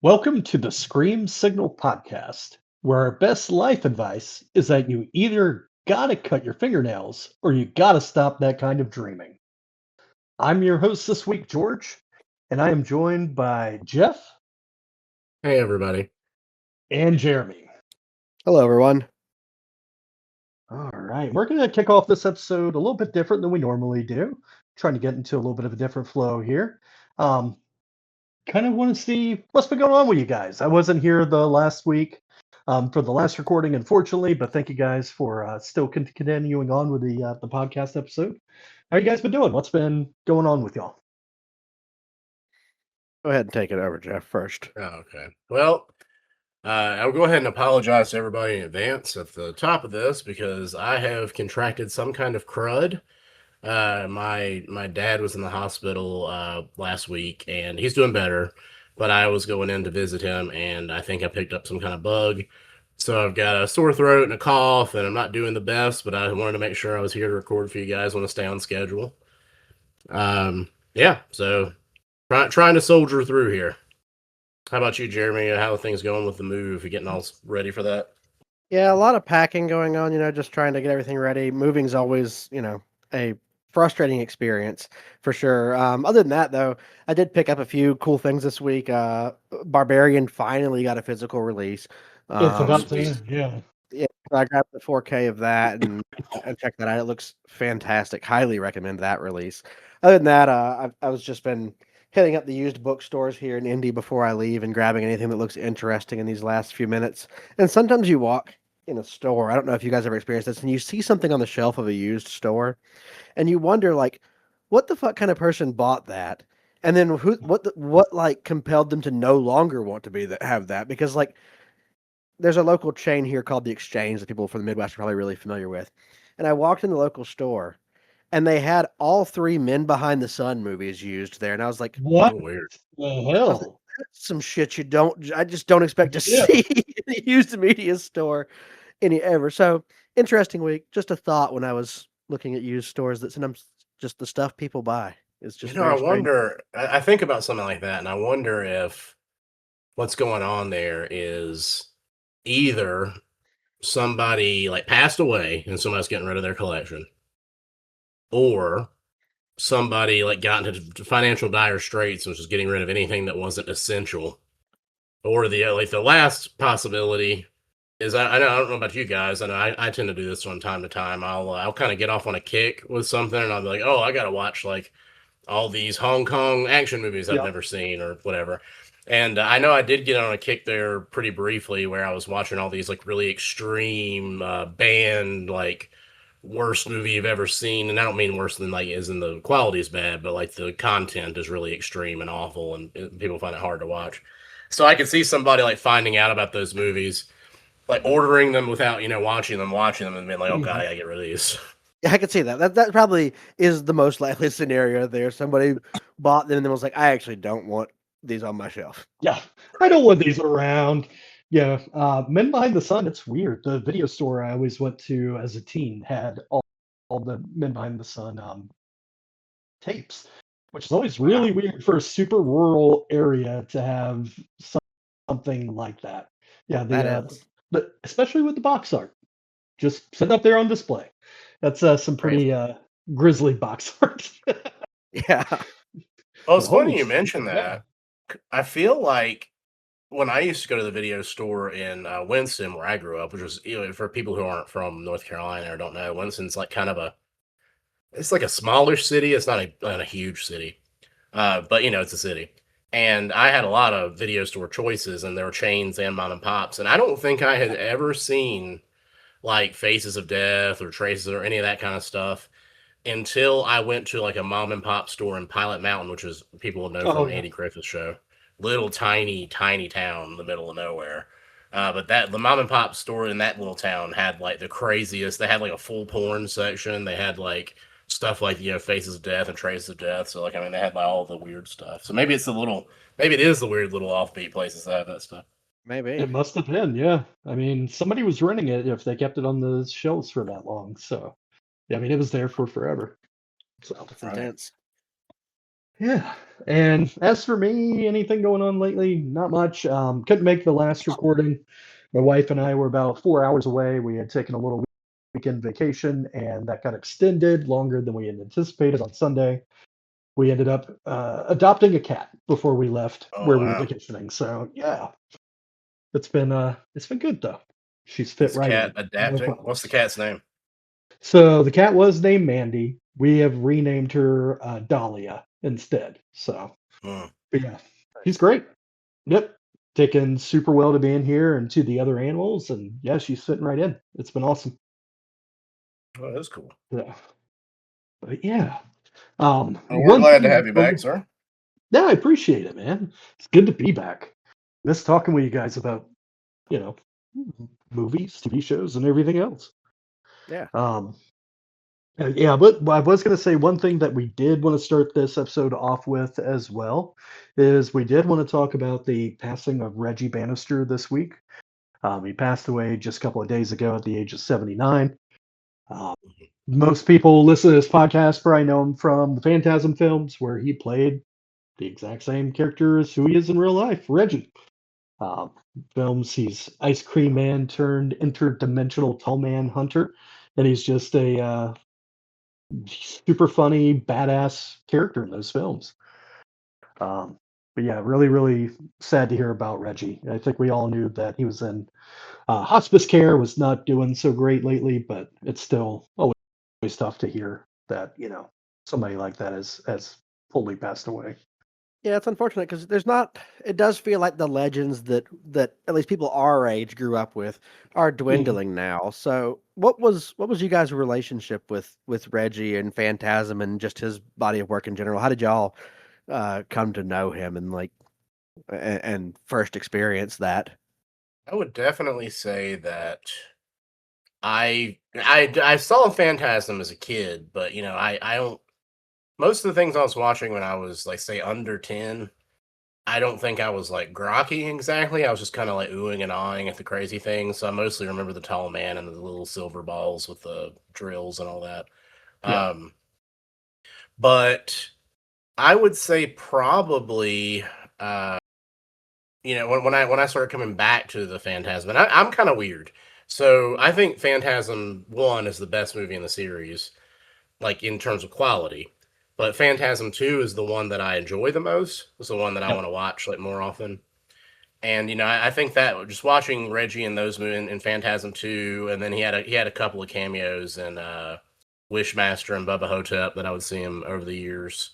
Welcome to the Scream Signal podcast, where our best life advice is that you either gotta cut your fingernails or you gotta stop that kind of dreaming. I'm your host this week, George, and I am joined by Jeff Hey everybody. and Jeremy. Hello, everyone. All right, we're going to kick off this episode a little bit different than we normally do, trying to get into a little bit of a different flow here. Um, kind of want to see what's been going on with you guys. I wasn't here the last week for the last recording, unfortunately, but thank you guys for still continuing on with the podcast episode. How you guys been doing? What's been going on with y'all? Go ahead and take it over, Jeff, first. Oh, okay. Well, I'll go ahead and apologize to everybody in advance at the top of this because I have contracted some kind of crud. My dad was in the hospital last week and he's doing better, but I was going in to visit him and I think I picked up some kind of bug. So I've got a sore throat and a cough and I'm not doing the best, but I wanted to make sure I was here to record for you guys. Want to stay on schedule. Yeah, so trying to soldier through here. How about you, Jeremy? How are things going with the move? You getting all ready for that? Yeah, a lot of packing going on, just trying to get everything ready. Moving's always, a frustrating experience for sure. Other than that, though, I did pick up a few cool things this week. Barbarian finally got a physical release. It's about Sweet. to, yeah. Yeah, I grabbed the 4K of that and checked that out. It looks fantastic. Highly recommend that release. Other than that, I was just been hitting up the used bookstores here in Indy before I leave and grabbing anything that looks interesting in these last few minutes. And sometimes you walk in a store. I don't know if you guys ever experienced this, and you see something on the shelf of a used store, and you wonder like, what the fuck kind of person bought that? And then what like compelled them to no longer want to have that? Because like there's a local chain here called The Exchange that people from the Midwest are probably really familiar with. And I walked in the local store and they had all three Men Behind the Sun movies used there. And I was like, What Oh, weird. the I was like, hell? that's some shit I just don't expect to Yeah. see in a used media store any ever. So interesting week. Just a thought when I was looking at used stores that sometimes just the stuff people buy is just I very strange. wonder, I think about something like that, and I wonder if what's going on there is either somebody like passed away and somebody's getting rid of their collection, or somebody like got into financial dire straits and was just getting rid of anything that wasn't essential. Or the last possibility is I don't know about you guys. I know I tend to do this from time to time. I'll kind of get off on a kick with something, and I'll be like, oh, I gotta watch like all these Hong Kong action movies I've Yeah. never seen or whatever. And I know I did get on a kick there pretty briefly where I was watching all these like really extreme band like worst movie you've ever seen, and I don't mean worse than like as in the quality is bad, but like the content is really extreme and awful, and people find it hard to watch. So I could see somebody like finding out about those movies, like ordering them without watching them, and being like, "Oh god, I gotta get rid of these." Yeah, I could see that. That probably is the most likely scenario there. Somebody bought them and then was like, I actually don't want these on my shelf. Yeah, I don't want these around. Yeah, Men Behind the Sun, it's weird. The video store I always went to as a teen had all the Men Behind the Sun tapes, which is always really weird for a super rural area to have something like that. Yeah, That is but especially with the box art, just sitting up there on display. That's some crazy. pretty grisly box art. Yeah. Well, it's Holy funny you shit, mentioned yeah. that. I feel like when I used to go to the video store in Winston, where I grew up, which was for people who aren't from North Carolina or don't know, Winston's like kind of it's like a smaller city. It's not a huge city, but it's a city. And I had a lot of video store choices, and there were chains and mom and pops. And I don't think I had ever seen like Faces of Death or Traces or any of that kind of stuff until I went to like a mom and pop store in Pilot Mountain, which is people will know Oh from yeah. Andy Griffith's show. Little tiny town in the middle of nowhere. But the mom and pop store in that little town had like the craziest. They had like a full porn section. They had like stuff like Faces of Death and Traces of Death. So like I mean they had like all the weird stuff. So maybe it is the weird little offbeat places that have that stuff. Maybe. It must have been, yeah. I mean, somebody was renting it if they kept it on the shelves for that long. So, yeah, I mean, it was there for forever. So, It's Right. intense. Yeah. And as for me, anything going on lately? Not much. Couldn't make the last recording. My wife and I were about 4 hours away. We had taken a little weekend vacation, and that got extended longer than we had anticipated on Sunday. We ended up adopting a cat before we left Oh where we were wow. vacationing. So yeah, it's been good though. She's fit Is the right cat in. No adapting? What's the problems. cat's name? So the cat was named Mandy. We have renamed her Dahlia instead. So, Hmm. but yeah, he's great. Yep, taken super well to being here and to the other animals, and yeah, she's fitting right in. It's been awesome. Oh, that's cool. Yeah, but yeah, Well, we're one glad to thing. have you back, sir. Yeah, I appreciate it, man. It's good to be back. Miss talking with you guys about you know movies, TV shows, and everything else. Yeah. Um, yeah, but I was going to say one thing that we did want to start this episode off with as well is we did want to talk about the passing of Reggie Bannister this week. He passed away just a couple of days ago at the age of 79. Um, most people listen to this podcast probably know him from the Phantasm films, where he played the exact same character as who he is in real life, Reggie. Um, films, he's Ice Cream Man turned interdimensional tall man hunter, and he's just a super funny, badass character in those films. But yeah, really, really sad to hear about Reggie. I think we all knew that he was in hospice care, was not doing so great lately, but it's still always tough to hear that somebody like that has fully passed away. Yeah, it's unfortunate because there's not. It does feel like the legends that at least people our age grew up with are Mhm. dwindling now. So, what was you guys' relationship with Reggie and Phantasm and just his body of work in general? How did y'all come to know him and and first experience that? I would definitely say that I saw Phantasm as a kid, but I don't. Most of the things I was watching when I was like say under 10, I don't think I was like grokky exactly. I was just kind of like oohing and awing at the crazy things. So I mostly remember the tall man and the little silver balls with the drills and all that. Yeah. Um, but I would say probably uh, when I started coming back to the Phantasm, and I'm kind of weird. So I think Phantasm 1 is the best movie in the series, like in terms of quality. But Phantasm 2 is the one that I enjoy the most. It's the one that I Yep. want to watch like more often. And I think that just watching Reggie in those movies in Phantasm 2, and then he had a couple of cameos in Wishmaster and Bubba Hotep that I would see him over the years.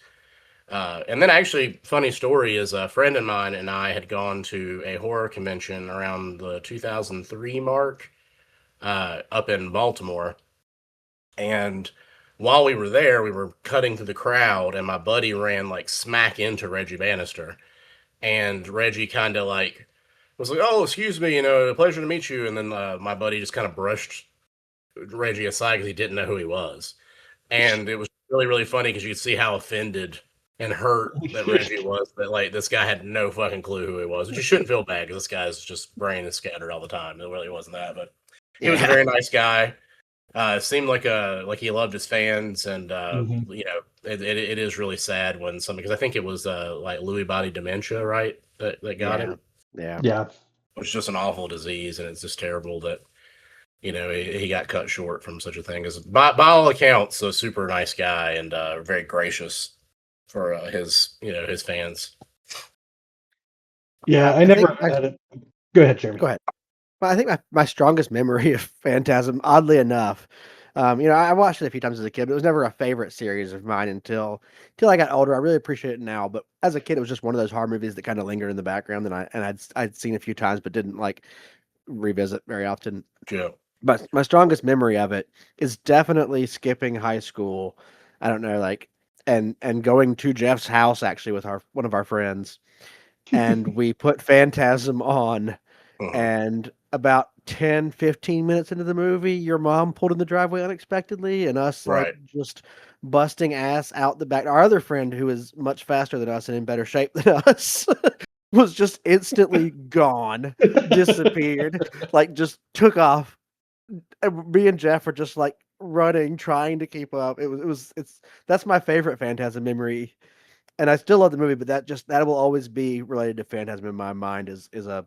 And then actually, funny story is a friend of mine and I had gone to a horror convention around the 2003 mark up in Baltimore. And while we were there, we were cutting through the crowd, and my buddy ran like smack into Reggie Bannister. And Reggie kind of like was like, "Oh, excuse me, pleasure to meet you." And then my buddy just kind of brushed Reggie aside because he didn't know who he was. And it was really, really funny because you could see how offended and hurt that Reggie was that like this guy had no fucking clue who he was. Which you shouldn't feel bad because this guy's just brain is scattered all the time. It really wasn't that, but he was a Yeah. very nice guy. Seemed like he loved his fans, and Mhm. it is really sad when something because I think it was like Lewy body dementia, right? That got Yeah. him, Yeah. Yeah. which is just an awful disease, and it's just terrible that he got cut short from such a thing. Because by all accounts, a super nice guy and very gracious for his fans. Yeah. Yeah. I I think never had it. Go ahead, Jeremy. go ahead. Well, I think my strongest memory of Phantasm, oddly enough, I watched it a few times as a kid, but it was never a favorite series of mine until I got older. I really appreciate it now, but as a kid, it was just one of those horror movies that kind of lingered in the background, and I'd seen a few times, but didn't like revisit very often. Joe. But my strongest memory of it is definitely skipping high school. I don't know, like, and going to Jeff's house actually with our one of our friends, and we put Phantasm on Uh-huh. and about 10, 15 minutes into the movie, your mom pulled in the driveway unexpectedly, and us like Right. just busting ass out the back. Our other friend, who is much faster than us and in better shape than us, was just instantly gone, disappeared, like just took off. And me and Jeff were just like running, trying to keep up. It's that's my favorite Phantasm memory and I still love the movie, but that will always be related to Phantasm in my mind is a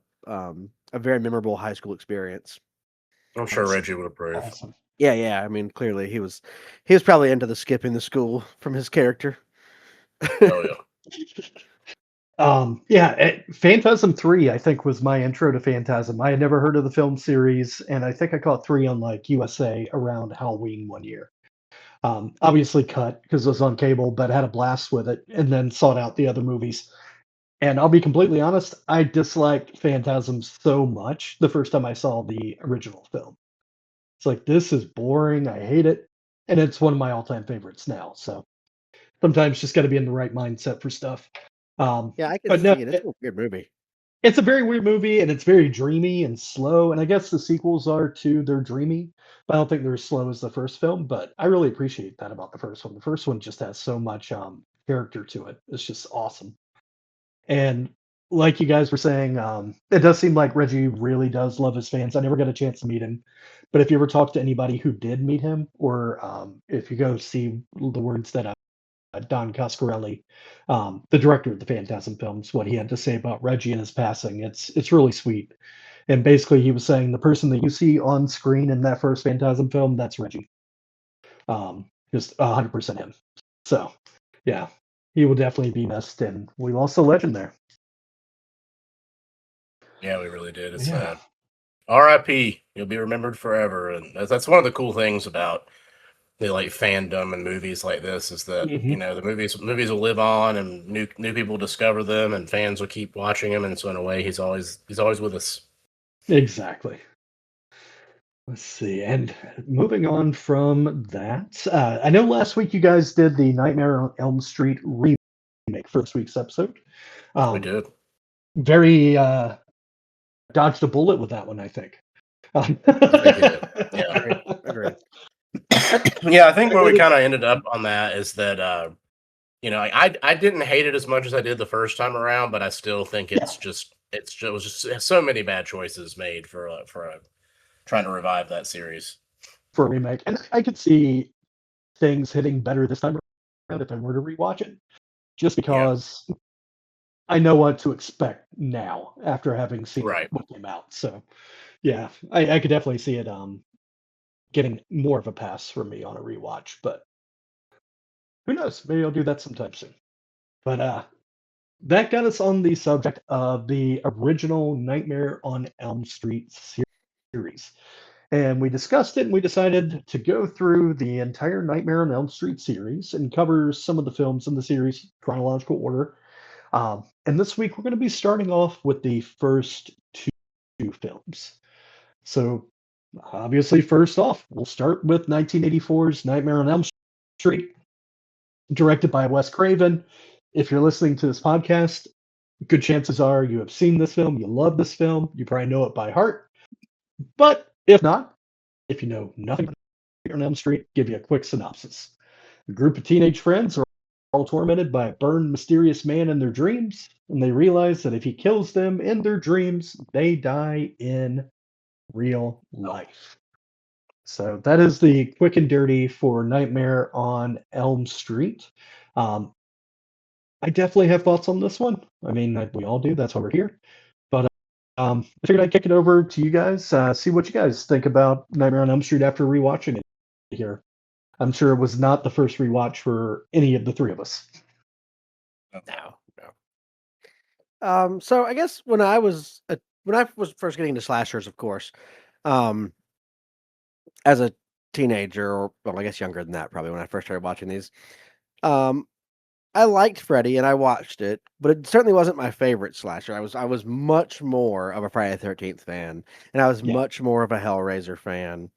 very memorable high school experience. I'm sure That's Reggie would approve. awesome. Yeah. I mean, clearly he was probably into the skipping the school from his character. Oh yeah. Phantasm 3, I think, was my intro to Phantasm. I had never heard of the film series, and I think I caught 3 on like USA around Halloween one year. Obviously cut because it was on cable, but had a blast with it, and then sought out the other movies. And I'll be completely honest, I disliked Phantasm so much the first time I saw the original film. It's like, this is boring. I hate it. And it's one of my all-time favorites now. So sometimes just got to be in the right mindset for stuff. Yeah, I can But no, see it. It's a weird movie. it's a very weird movie, and it's very dreamy and slow. And I guess the sequels are too. They're dreamy, but I don't think they're as slow as the first film. But I really appreciate that about the first one. The first one just has so much character to it. It's just awesome. And like you guys were saying, it does seem like Reggie really does love his fans. I never got a chance to meet him, but if you ever talk to anybody who did meet him, or if you go see the words that Don Coscarelli, the director of the Phantasm films, what he had to say about Reggie and his passing, it's really sweet. And basically, he was saying the person that you see on screen in that first Phantasm film, that's Reggie, just 100% him. So, yeah, he will definitely be missed, and we lost a legend there. Yeah, we really did. It's Yeah. sad. R.I.P. You'll be remembered forever, and that's one of the cool things about the like fandom and movies like this is that Mhm. the movies will live on, and new people discover them, and fans will keep watching them, and so in a way, he's always with us. Exactly. Let's see. And moving on from that, I know last week you guys did the Nightmare on Elm Street remake for this week's episode. We did. Very dodged a bullet with that one, I think. Yeah. Agreed. Yeah, I think where we kind of ended up on that is that I didn't hate it as much as I did the first time around, but I still think it was just so many bad choices made for trying to revive that series. For a remake. And I could see things hitting better this time around if I were to rewatch it, just because I know what to expect now after having seen what came out. So, yeah, I could definitely see it getting more of a pass for me on a rewatch, but who knows? Maybe I'll do that sometime soon. But that got us on the subject of the original Nightmare on Elm Street series. And we discussed it and we decided to go through the entire Nightmare on Elm Street series and cover some of the films in the series chronological order. And this week we're going to be starting off with the first two films. So obviously, first off, we'll start with 1984's Nightmare on Elm Street, directed by Wes Craven. If you're listening to this podcast, good chances are you have seen this film, you love this film, you probably know it by heart. But if not, if you know nothing about Nightmare on Elm Street, give you a quick synopsis. A group of teenage friends are all tormented by a burned, mysterious man in their dreams, and they realize that if he kills them in their dreams, they die in real life. So that is the quick and dirty for Nightmare on Elm Street. I definitely have thoughts on this one. I mean, we all do. That's why we're here. But I figured I'd kick it over to you guys. See what you guys think about Nightmare on Elm Street after rewatching it here. I'm sure it was not the first rewatch for any of the three of us. No. So I guess when I was first getting into slashers, of course, as a teenager, or well, I guess younger than that, probably when I first started watching these, I liked Freddy and I watched it, but it certainly wasn't my favorite slasher. I was much more of a Friday the 13th fan, and I was much more of a Hellraiser fan,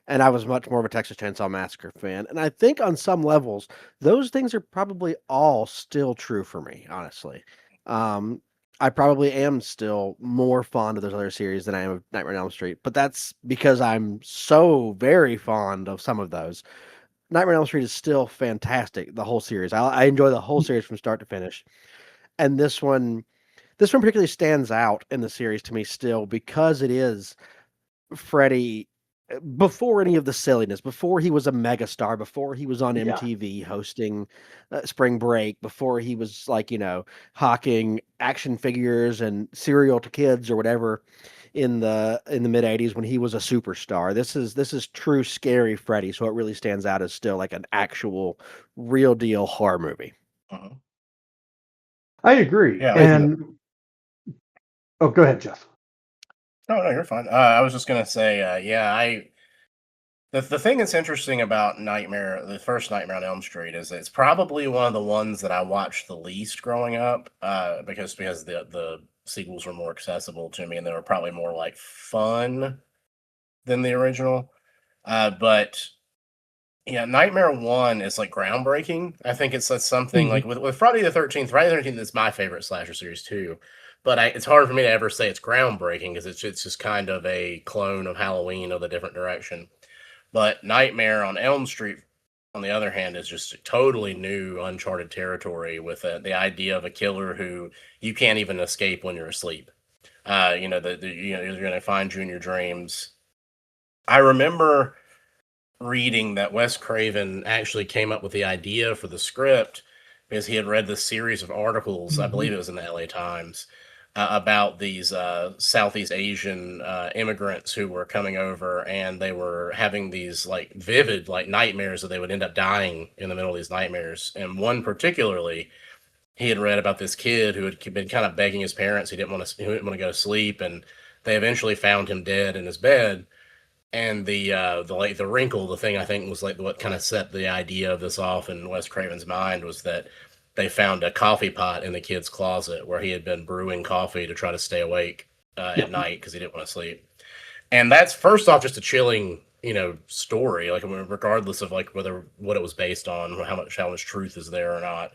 and I was much more of a Texas Chainsaw Massacre fan. And I think on some levels, those things are probably all still true for me, honestly. I probably am still more fond of those other series than I am of Nightmare on Elm Street, but that's because I'm so very fond of some of those. Nightmare on Elm Street is still fantastic, the whole series. I enjoy the whole series from start to finish. And this one particularly stands out in the series to me still because it is Freddy before any of the silliness, before he was a megastar, before he was on Yeah. MTV hosting Spring Break, before he was like, hawking action figures and cereal to kids or whatever in the mid 80s when he was a superstar. This is true scary Freddy, so it really stands out as still like an actual real deal horror movie. Uh-huh. I agree. Yeah, And oh, go ahead, Jeff. No, you're fine. I was just gonna say, the thing that's interesting about the first Nightmare on Elm Street, is it's probably one of the ones that I watched the least growing up, because the sequels were more accessible to me and they were probably more like fun than the original. But yeah, Nightmare 1 is like groundbreaking. I think it's something like with Friday the 13th. Friday the 13th is my favorite slasher series too. But it's hard for me to ever say it's groundbreaking because it's just kind of a clone of Halloween of a different direction. But Nightmare on Elm Street, on the other hand, is just totally new, uncharted territory with the idea of a killer who you can't even escape when you're asleep. You're going to find you in your dreams. I remember reading that Wes Craven actually came up with the idea for the script because he had read this series of articles, I believe it was in the LA Times, about these Southeast Asian immigrants who were coming over, and they were having these like vivid like nightmares that they would end up dying in the middle of these nightmares. And one particularly, he had read about this kid who had been kind of begging his parents he didn't want to go to sleep, and they eventually found him dead in his bed. And the wrinkle, the thing I think was like what kind of set the idea of this off in Wes Craven's mind was that they found a coffee pot in the kid's closet where he had been brewing coffee to try to stay awake at night because he didn't want to sleep. And that's first off just a chilling, story. Like regardless of like what it was based on, or how much truth is there or not.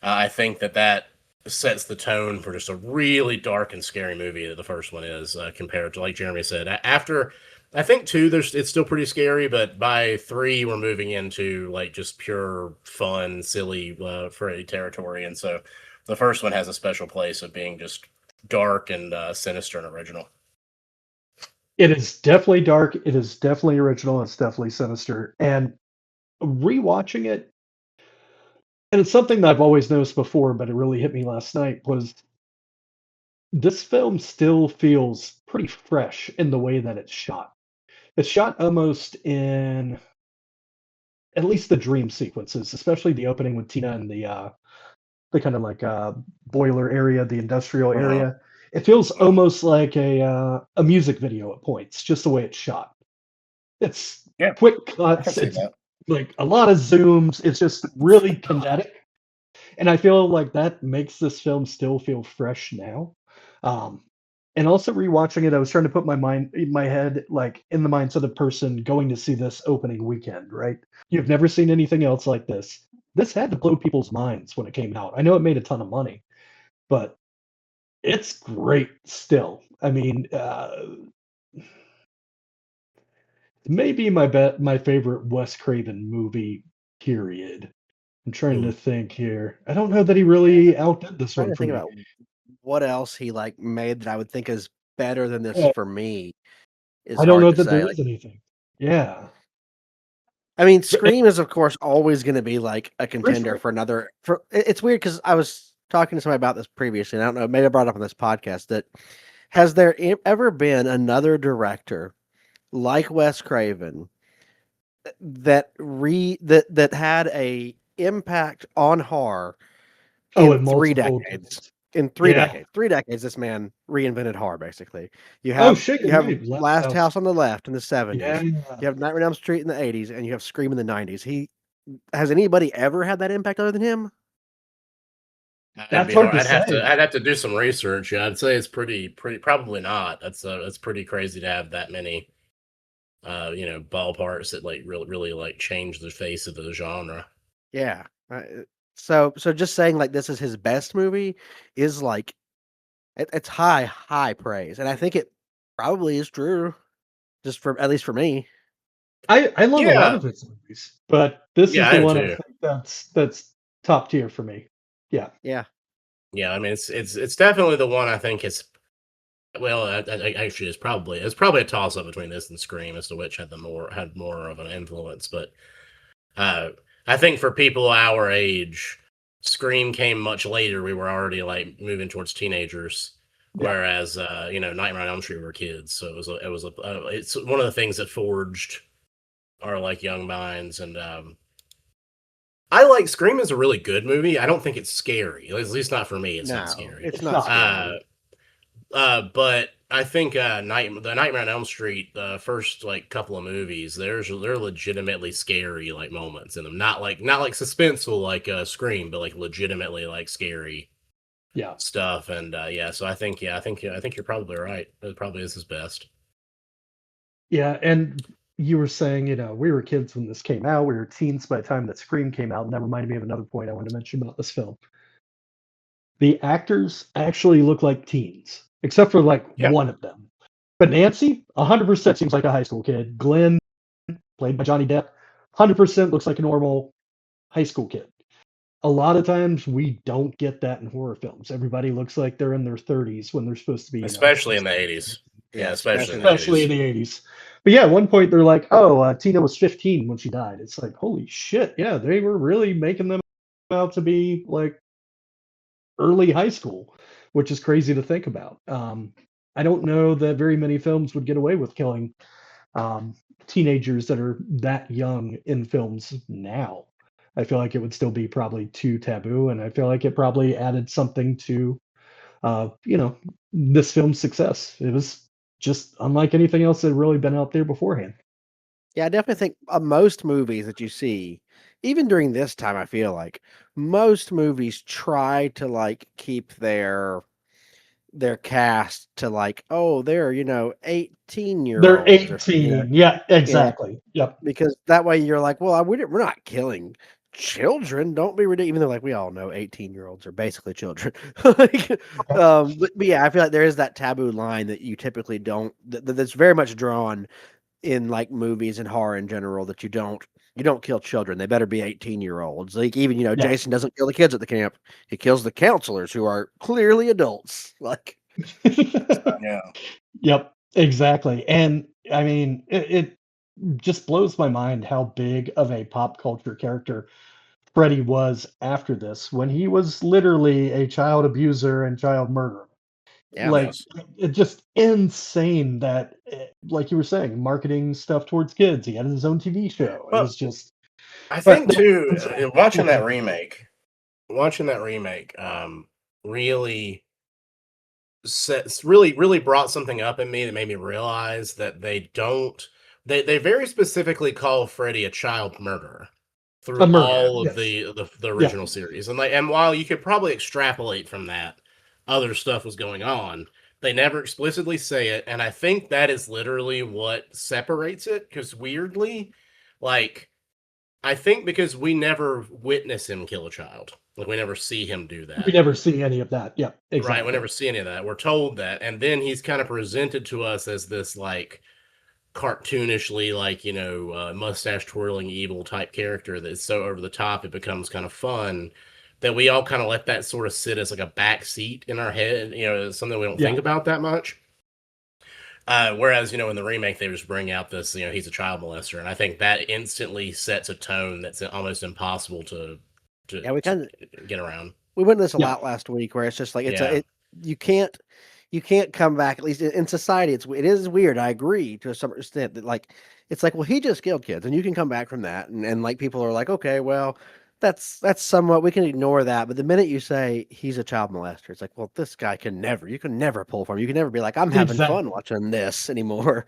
I think that sets the tone for just a really dark and scary movie that the first one is, compared to, like Jeremy said. After, I think 2, it's still pretty scary, but by 3 we're moving into like just pure fun, silly Freddy territory, and so the first one has a special place of being just dark and sinister and original. It is definitely dark. It is definitely original. It's definitely sinister. And rewatching it, and it's something that I've always noticed before, but it really hit me last night, was this film still feels pretty fresh in the way that it's shot. It's shot almost in at least the dream sequences, especially the opening with Tina and the kind of like boiler area, the industrial area. It feels almost like a music video at points, just the way it's shot. It's quick cuts. It's like a lot of zooms. It's just really kinetic. And I feel like that makes this film still feel fresh now. And also rewatching it, I was trying to put my head like in the minds of the person going to see this opening weekend, right? You've never seen anything else like this. This had to blow people's minds when it came out. I know it made a ton of money, but it's great still. I mean, maybe my favorite Wes Craven movie, period. I'm trying to think here. I don't know that he really outdid this I'm trying one to for think me. about what else he like made that I would think is better than this for me. Is I don't know hard to that say. there is anything. Yeah. I mean, Scream is of course always going to be like a contender sure. for another. It's weird because I was talking to somebody about this previously, and I don't know, maybe I brought it up on this podcast that has there ever been another director like Wes Craven that had a impact on horror Oh, in in 3 multiple decades? decades. In 3 Yeah. decades, 3 decades, this man reinvented horror. Basically, you Oh have shit, you you're have right. Last House on the Left in the Yeah. '70s. You have Nightmare on Elm Street in the '80s, and you have Scream in the '90s. Has anybody ever had that impact other than him? That's hard to I'd say. have to do some research. Yeah, I'd say it's pretty probably not. That's pretty crazy to have that many ballparks that like really like change the face of the genre. Yeah. So just saying like this is his best movie is like it's high praise, and I think it probably is true, just for at least for me. I love a lot of his movies, but this is the I do one I too. think that's top tier for me. Yeah. Yeah. Yeah, I mean it's definitely the one I think is Well, actually, it's probably a toss up between this and Scream as to which had more of an influence. But I think for people our age, Scream came much later. We were already like moving towards teenagers, whereas Nightmare on Elm Street were kids. So it's one of the things that forged our like young minds. And I like Scream is a really good movie. I don't think it's scary. At least not for me. It's not scary. It's not scary. But I think the Nightmare on Elm Street, the first like couple of movies, they're legitimately scary like moments in them. Not like suspenseful like Scream, but like legitimately like scary stuff. And so I think you're probably right. It probably is his best. Yeah, and you were saying, we were kids when this came out. We were teens by the time that Scream came out, and that reminded me of another point I wanted to mention about this film. The actors actually look like teens, except for like one of them. But Nancy, 100% seems like a high school kid. Glenn, played by Johnny Depp, 100% looks like a normal high school kid. A lot of times we don't get that in horror films. Everybody looks like they're in their 30s when they're supposed to be. Especially in the 80s. Yeah, especially in the 80s. But yeah, at one point they're like, Tina was 15 when she died. It's like, holy shit. Yeah, they were really making them out to be like early high school, which is crazy to think about. I don't know that very many films would get away with killing teenagers that are that young in films now. I feel like it would still be probably too taboo, and I feel like it probably added something to, this film's success. It was just unlike anything else that had really been out there beforehand. Yeah, I definitely think most movies that you see, even during this time, I feel like most movies try to like keep their cast to like, oh, they're 18-year-olds. They're 18. Yeah, exactly. Yep. Because that way you're like, well, we're not killing children. Don't be ridiculous. Even though like we all know 18-year-olds are basically children. But yeah, I feel like there is that taboo line that you typically don't. That's very much drawn in like movies and horror in general, that you don't kill children. They better be 18-year-olds. Like even Jason doesn't kill the kids at the camp. He kills the counselors who are clearly adults. Like Yep, exactly. And I mean, it just blows my mind how big of a pop culture character Freddy was after this, when he was literally a child abuser and child murderer. It's just insane that, like you were saying, marketing stuff towards kids. He had his own TV show. It was just. I think too, watching that remake, really brought something up in me that made me realize that they very specifically call Freddy a child murderer through all of the original series. And while you could probably extrapolate from that, other stuff was going on, they never explicitly say it. And I think that is literally what separates it. Because weirdly, like, I think because we never witness him kill a child. Like, we never see him do that. We never see any of that. Yeah, exactly. Right, we never see any of that. We're told that. And then he's kind of presented to us as this, like, cartoonishly, like, mustache twirling evil type character that's so over the top it becomes kind of fun, that we all kind of let that sort of sit as like a back seat in our head, something we don't think about that much. Whereas, in the remake, they just bring out this, he's a child molester. And I think that instantly sets a tone that's almost impossible to get around. We went into this a lot last week, where it's just like, you can't come back, at least in society. It is weird. I agree to some extent that like, it's like, well, he just killed kids and you can come back from that. And like, people are like, okay, well, that's somewhat, we can ignore that. But the minute you say he's a child molester, it's like, well, this guy you can never pull from him. You can never be like, I'm having fun watching this anymore.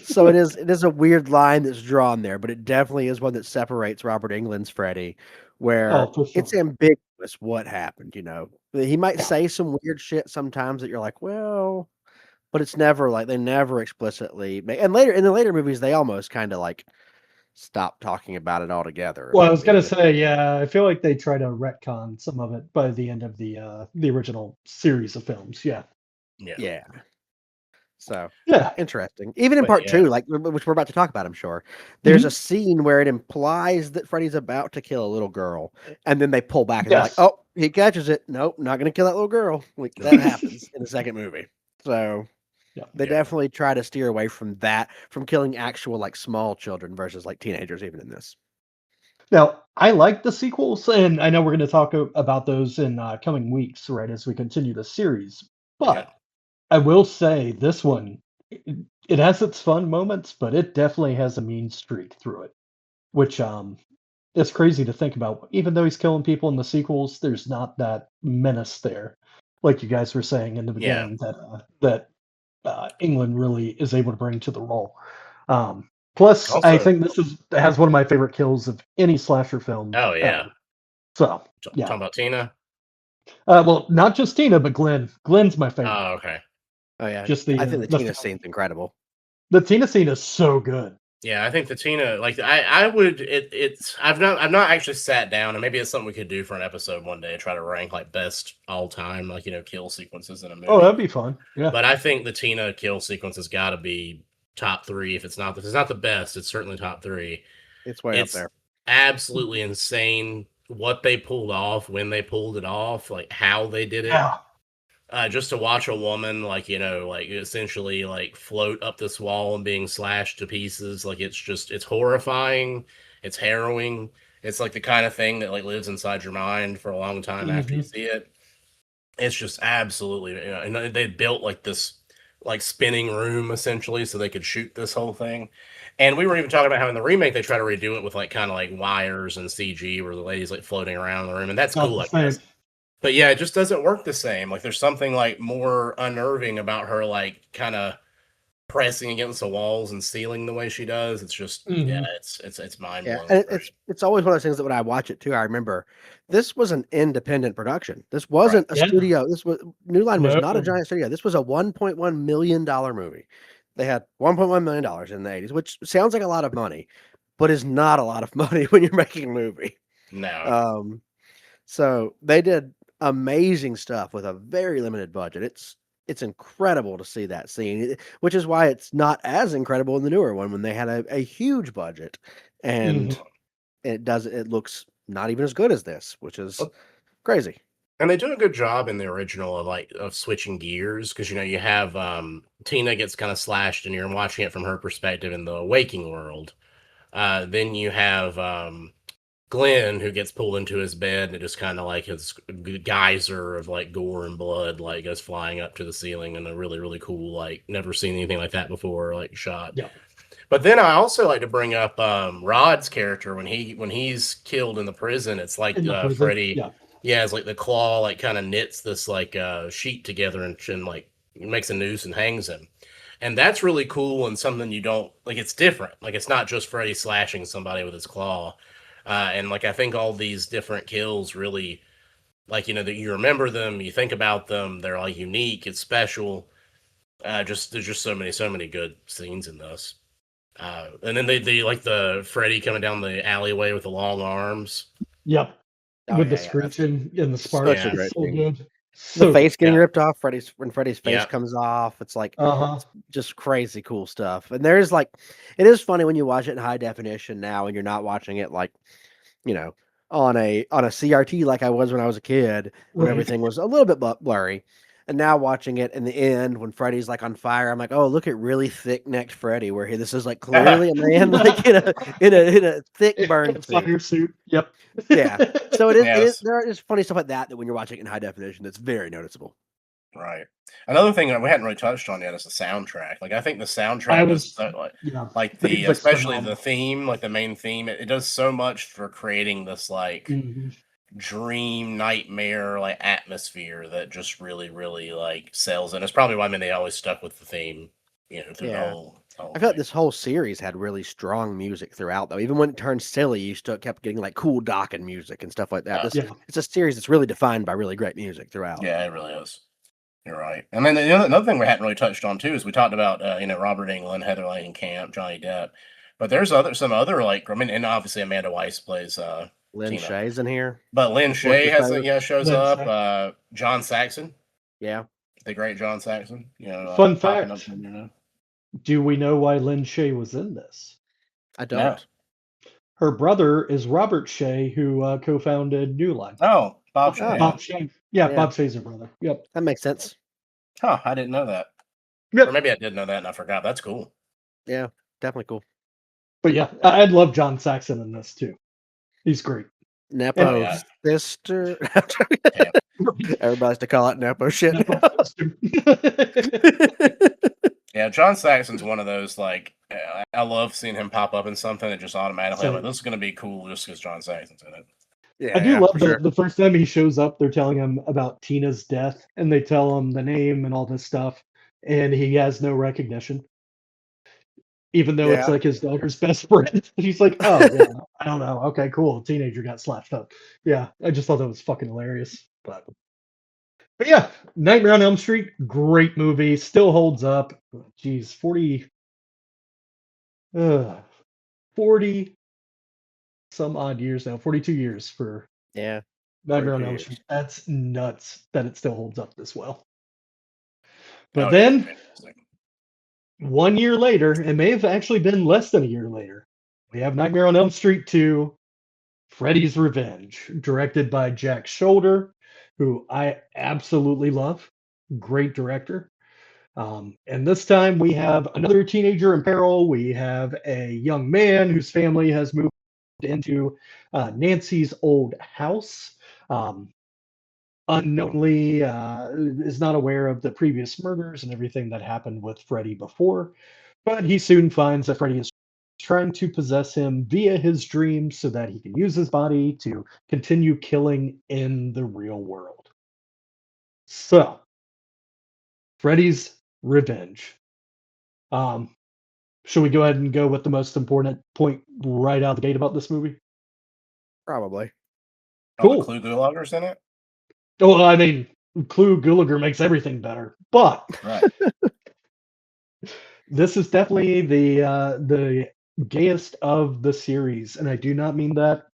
So it is a weird line that's drawn there, but it definitely is one that separates Robert Englund's Freddy, where it's ambiguous what happened. He might say some weird shit sometimes that you're like, well, but it's never like, they never explicitly and later in the later movies, they almost kind of like stop talking about it altogether. Well, I was gonna say, I feel like they try to retcon some of it by the end of the original series of films. Yeah. So Yeah. interesting. Even in But part yeah. 2, like which we're about to talk about, I'm sure. There's a scene where it implies that Freddy's about to kill a little girl, and then they pull back and they're like, Yes. "Oh, he catches it. Nope, not going to kill that little girl." Like that happens in the second movie. So Yeah. they definitely try to steer away from that, from killing actual like small children versus like teenagers, even in this. Now, I like the sequels, and I know we're going to talk about those in coming weeks, right, as we continue the series. But Yeah. I will say this one, it has its fun moments, but it definitely has a mean streak through it, which is crazy to think about. Even though he's killing people in the sequels, there's not that menace there, like you guys were saying in the Yeah. beginning that England really is able to bring to the role. Plus, I Also, think this has one of my favorite kills of any slasher film oh yeah. ever. So, yeah. Talking about Tina. Well, not just Tina, but Glenn. Glenn's my favorite. Oh, okay. Oh yeah, Just I think the Tina film. scene's incredible. The Tina scene is so good. Yeah, I think the Tina, like I would it's I've not actually sat down, and maybe it's something we could do for an episode one day, try to rank like best all time, like kill sequences in a movie. Oh, that'd be fun. Yeah. But I think the Tina kill sequence has got to be top 3. If it's not the best, it's certainly top 3. It's way up there. Absolutely insane what they pulled off, when they pulled it off, like how they did it. Yeah. Just to watch a woman, like essentially like float up this wall and being slashed to pieces, like it's horrifying, it's harrowing, it's like the kind of thing that like lives inside your mind for a long time after you see it. It's just absolutely, and they built like this like spinning room essentially so they could shoot this whole thing. And we were even talking about how in the remake they try to redo it with like kind of like wires and CG where the lady's like floating around the room, and that's cool, I guess. But yeah, it just doesn't work the same. Like there's something like more unnerving about her, like kind of pressing against the walls and ceiling the way she does. It's just it's mind blowing. Yeah, and it's always one of those things that when I watch it too, I remember this was an independent production. This wasn't a studio. This was New Line was not a giant studio. This was a $1.1 million movie. They had $1.1 million in the 80s, which sounds like a lot of money, but is not a lot of money when you're making a movie. No. So they did amazing stuff with a very limited budget. It's incredible to see that scene, which is why it's not as incredible in the newer one when they had a huge budget, and it looks not even as good as this, which is crazy. And they do a good job in the original of switching gears, because you have Tina gets kind of slashed and you're watching it from her perspective in the waking world. Then you have Glenn, who gets pulled into his bed, and it just kind of like his geyser of like gore and blood like goes flying up to the ceiling in a really, really cool, like never seen anything like that before, like shot. Yeah. But then I also like to bring up Rod's character when he's killed in the prison. It's like Freddy, it's like the claw like kind of knits this like sheet together and like makes a noose and hangs him. And that's really cool and something you don't like. It's different. Like it's not just Freddy slashing somebody with his claw. And like I think all these different kills really, like that you remember them, you think about them, they're like unique, it's special. There's just so many good scenes in this. And then they like the Freddy coming down the alleyway with the long arms. Yep. With the screeching and the spark. Such a great so thing. good. The face getting ripped off, when Freddy's face comes off, it's like it's just crazy cool stuff. And there's like, it is funny when you watch it in high definition now, and you're not watching it like, on a CRT like I was when I was a kid, when everything was a little bit blurry. And now watching it in the end when Freddy's like on fire, I'm like, oh, look at really thick necked Freddy, where this is like clearly a man like in a thick burn suit. Yep. Yeah. So it is. There is funny stuff like that when you're watching it in high definition, that's very noticeable. Right. Another thing that we hadn't really touched on yet is the soundtrack. Like I think the soundtrack especially the theme, like the main theme, it does so much for creating this like dream nightmare like atmosphere that just really, really like sells. And it's probably why they always stuck with the theme, through the whole I feel like this whole series had really strong music throughout, though. Even when it turned silly, you still kept getting like cool docking music and stuff like that. It's a series that's really defined by really great music throughout. Yeah, it really is. You're right. And then another thing we hadn't really touched on too is we talked about Robert Englund, Heather Langenkamp, Johnny Depp, but there's some other like and obviously Amanda Weiss plays Lynn Shay's in here, but Lynn Shay shows up. John Saxon, yeah, The great John Saxon. Fun popping fact: up in do we know why Lynn Shay was in this? I No. don't. Her brother is Robert Shay, who co-founded New Line. Oh, Bob Shay. Oh. Yeah. Bob Shay. Yeah, Yeah. Bob Shay's her brother. Yep. That makes sense. Huh, I didn't know that. Yep. Or maybe I did know that and I forgot. That's cool. Yeah, definitely cool. But yeah, I love John Saxon in this too. He's great. Nepo yeah. sister. Damn. Everybody likes to call it Nepo shit. Yeah, John Saxon's one of those, like, I love seeing him pop up in something that just automatically, I'm like, Same. this is going to be cool just because John Saxon's in it. Yeah, I do love for sure. the first time he shows up, they're telling him about Tina's death, and they tell him the name and all this stuff, and he has no recognition. Even though it's Yeah. like his daughter's best friend. He's like, oh, yeah, I don't know. Okay, cool. A teenager got slashed up. Yeah, I just thought that was fucking hilarious. But yeah, Nightmare on Elm Street, great movie, still holds up. Geez, 40 some odd years now, 42 years for Yeah. Nightmare on 42 Elm years. Street. That's nuts that it still holds up this well. But Oh, yeah, then, fantastic. 1 year later, it may have actually been less than a year later, we have Nightmare on Elm Street 2, Freddy's Revenge, directed by Jack Shoulder, who I absolutely love. Great director. And this time we have another teenager in peril. We have a young man whose family has moved into Nancy's old house. Unknowingly is not aware of the previous murders and everything that happened with Freddy before, but he soon finds that Freddy is trying to possess him via his dreams so that he can use his body to continue killing in the real world. So, Freddy's Revenge. Um, should we go ahead and go with the most important point right out of the gate about this movie? Probably. Oh, Cool. the Clue Gulager's in it? Oh, I mean, Clue Gulager makes everything better, but Right. this is definitely the gayest of the series, and I do not mean that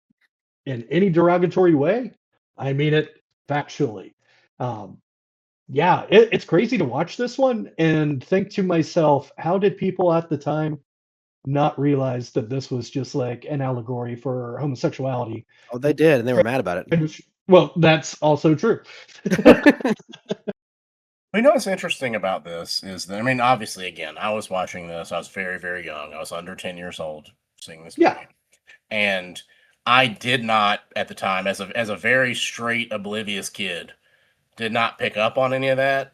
in any derogatory way. I mean it factually. Yeah, it's crazy to watch this one and think to myself, how did people at the time not realize that this was just like an allegory for homosexuality? Oh, they did, and they were mad about it. Well, that's also true. You know what's interesting about this is that, I mean, obviously, again, I was watching this. I was very, very young. I was under 10 years old seeing this movie. Yeah. And I did not, at the time, as a very straight, oblivious kid, did not pick up on any of that.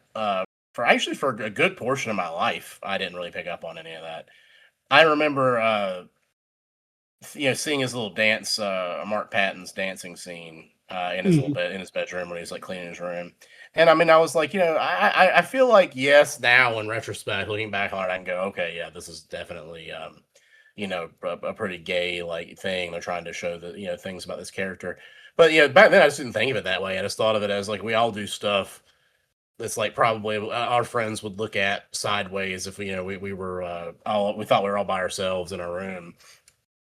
For a good portion of my life, I didn't really pick up on any of that. I remember, seeing his little dance, Mark Patton's dancing scene in his little bed in his bedroom when he's like cleaning his room. And I mean, I was like, I feel like, yes, now in retrospect, looking back on it, I can go, okay, yeah, this is definitely, a pretty gay like thing. They're trying to show the things about this character. But back then I just didn't think of it that way. I just thought of it as like we all do stuff that's like probably our friends would look at sideways if we were we thought we were all by ourselves in our room.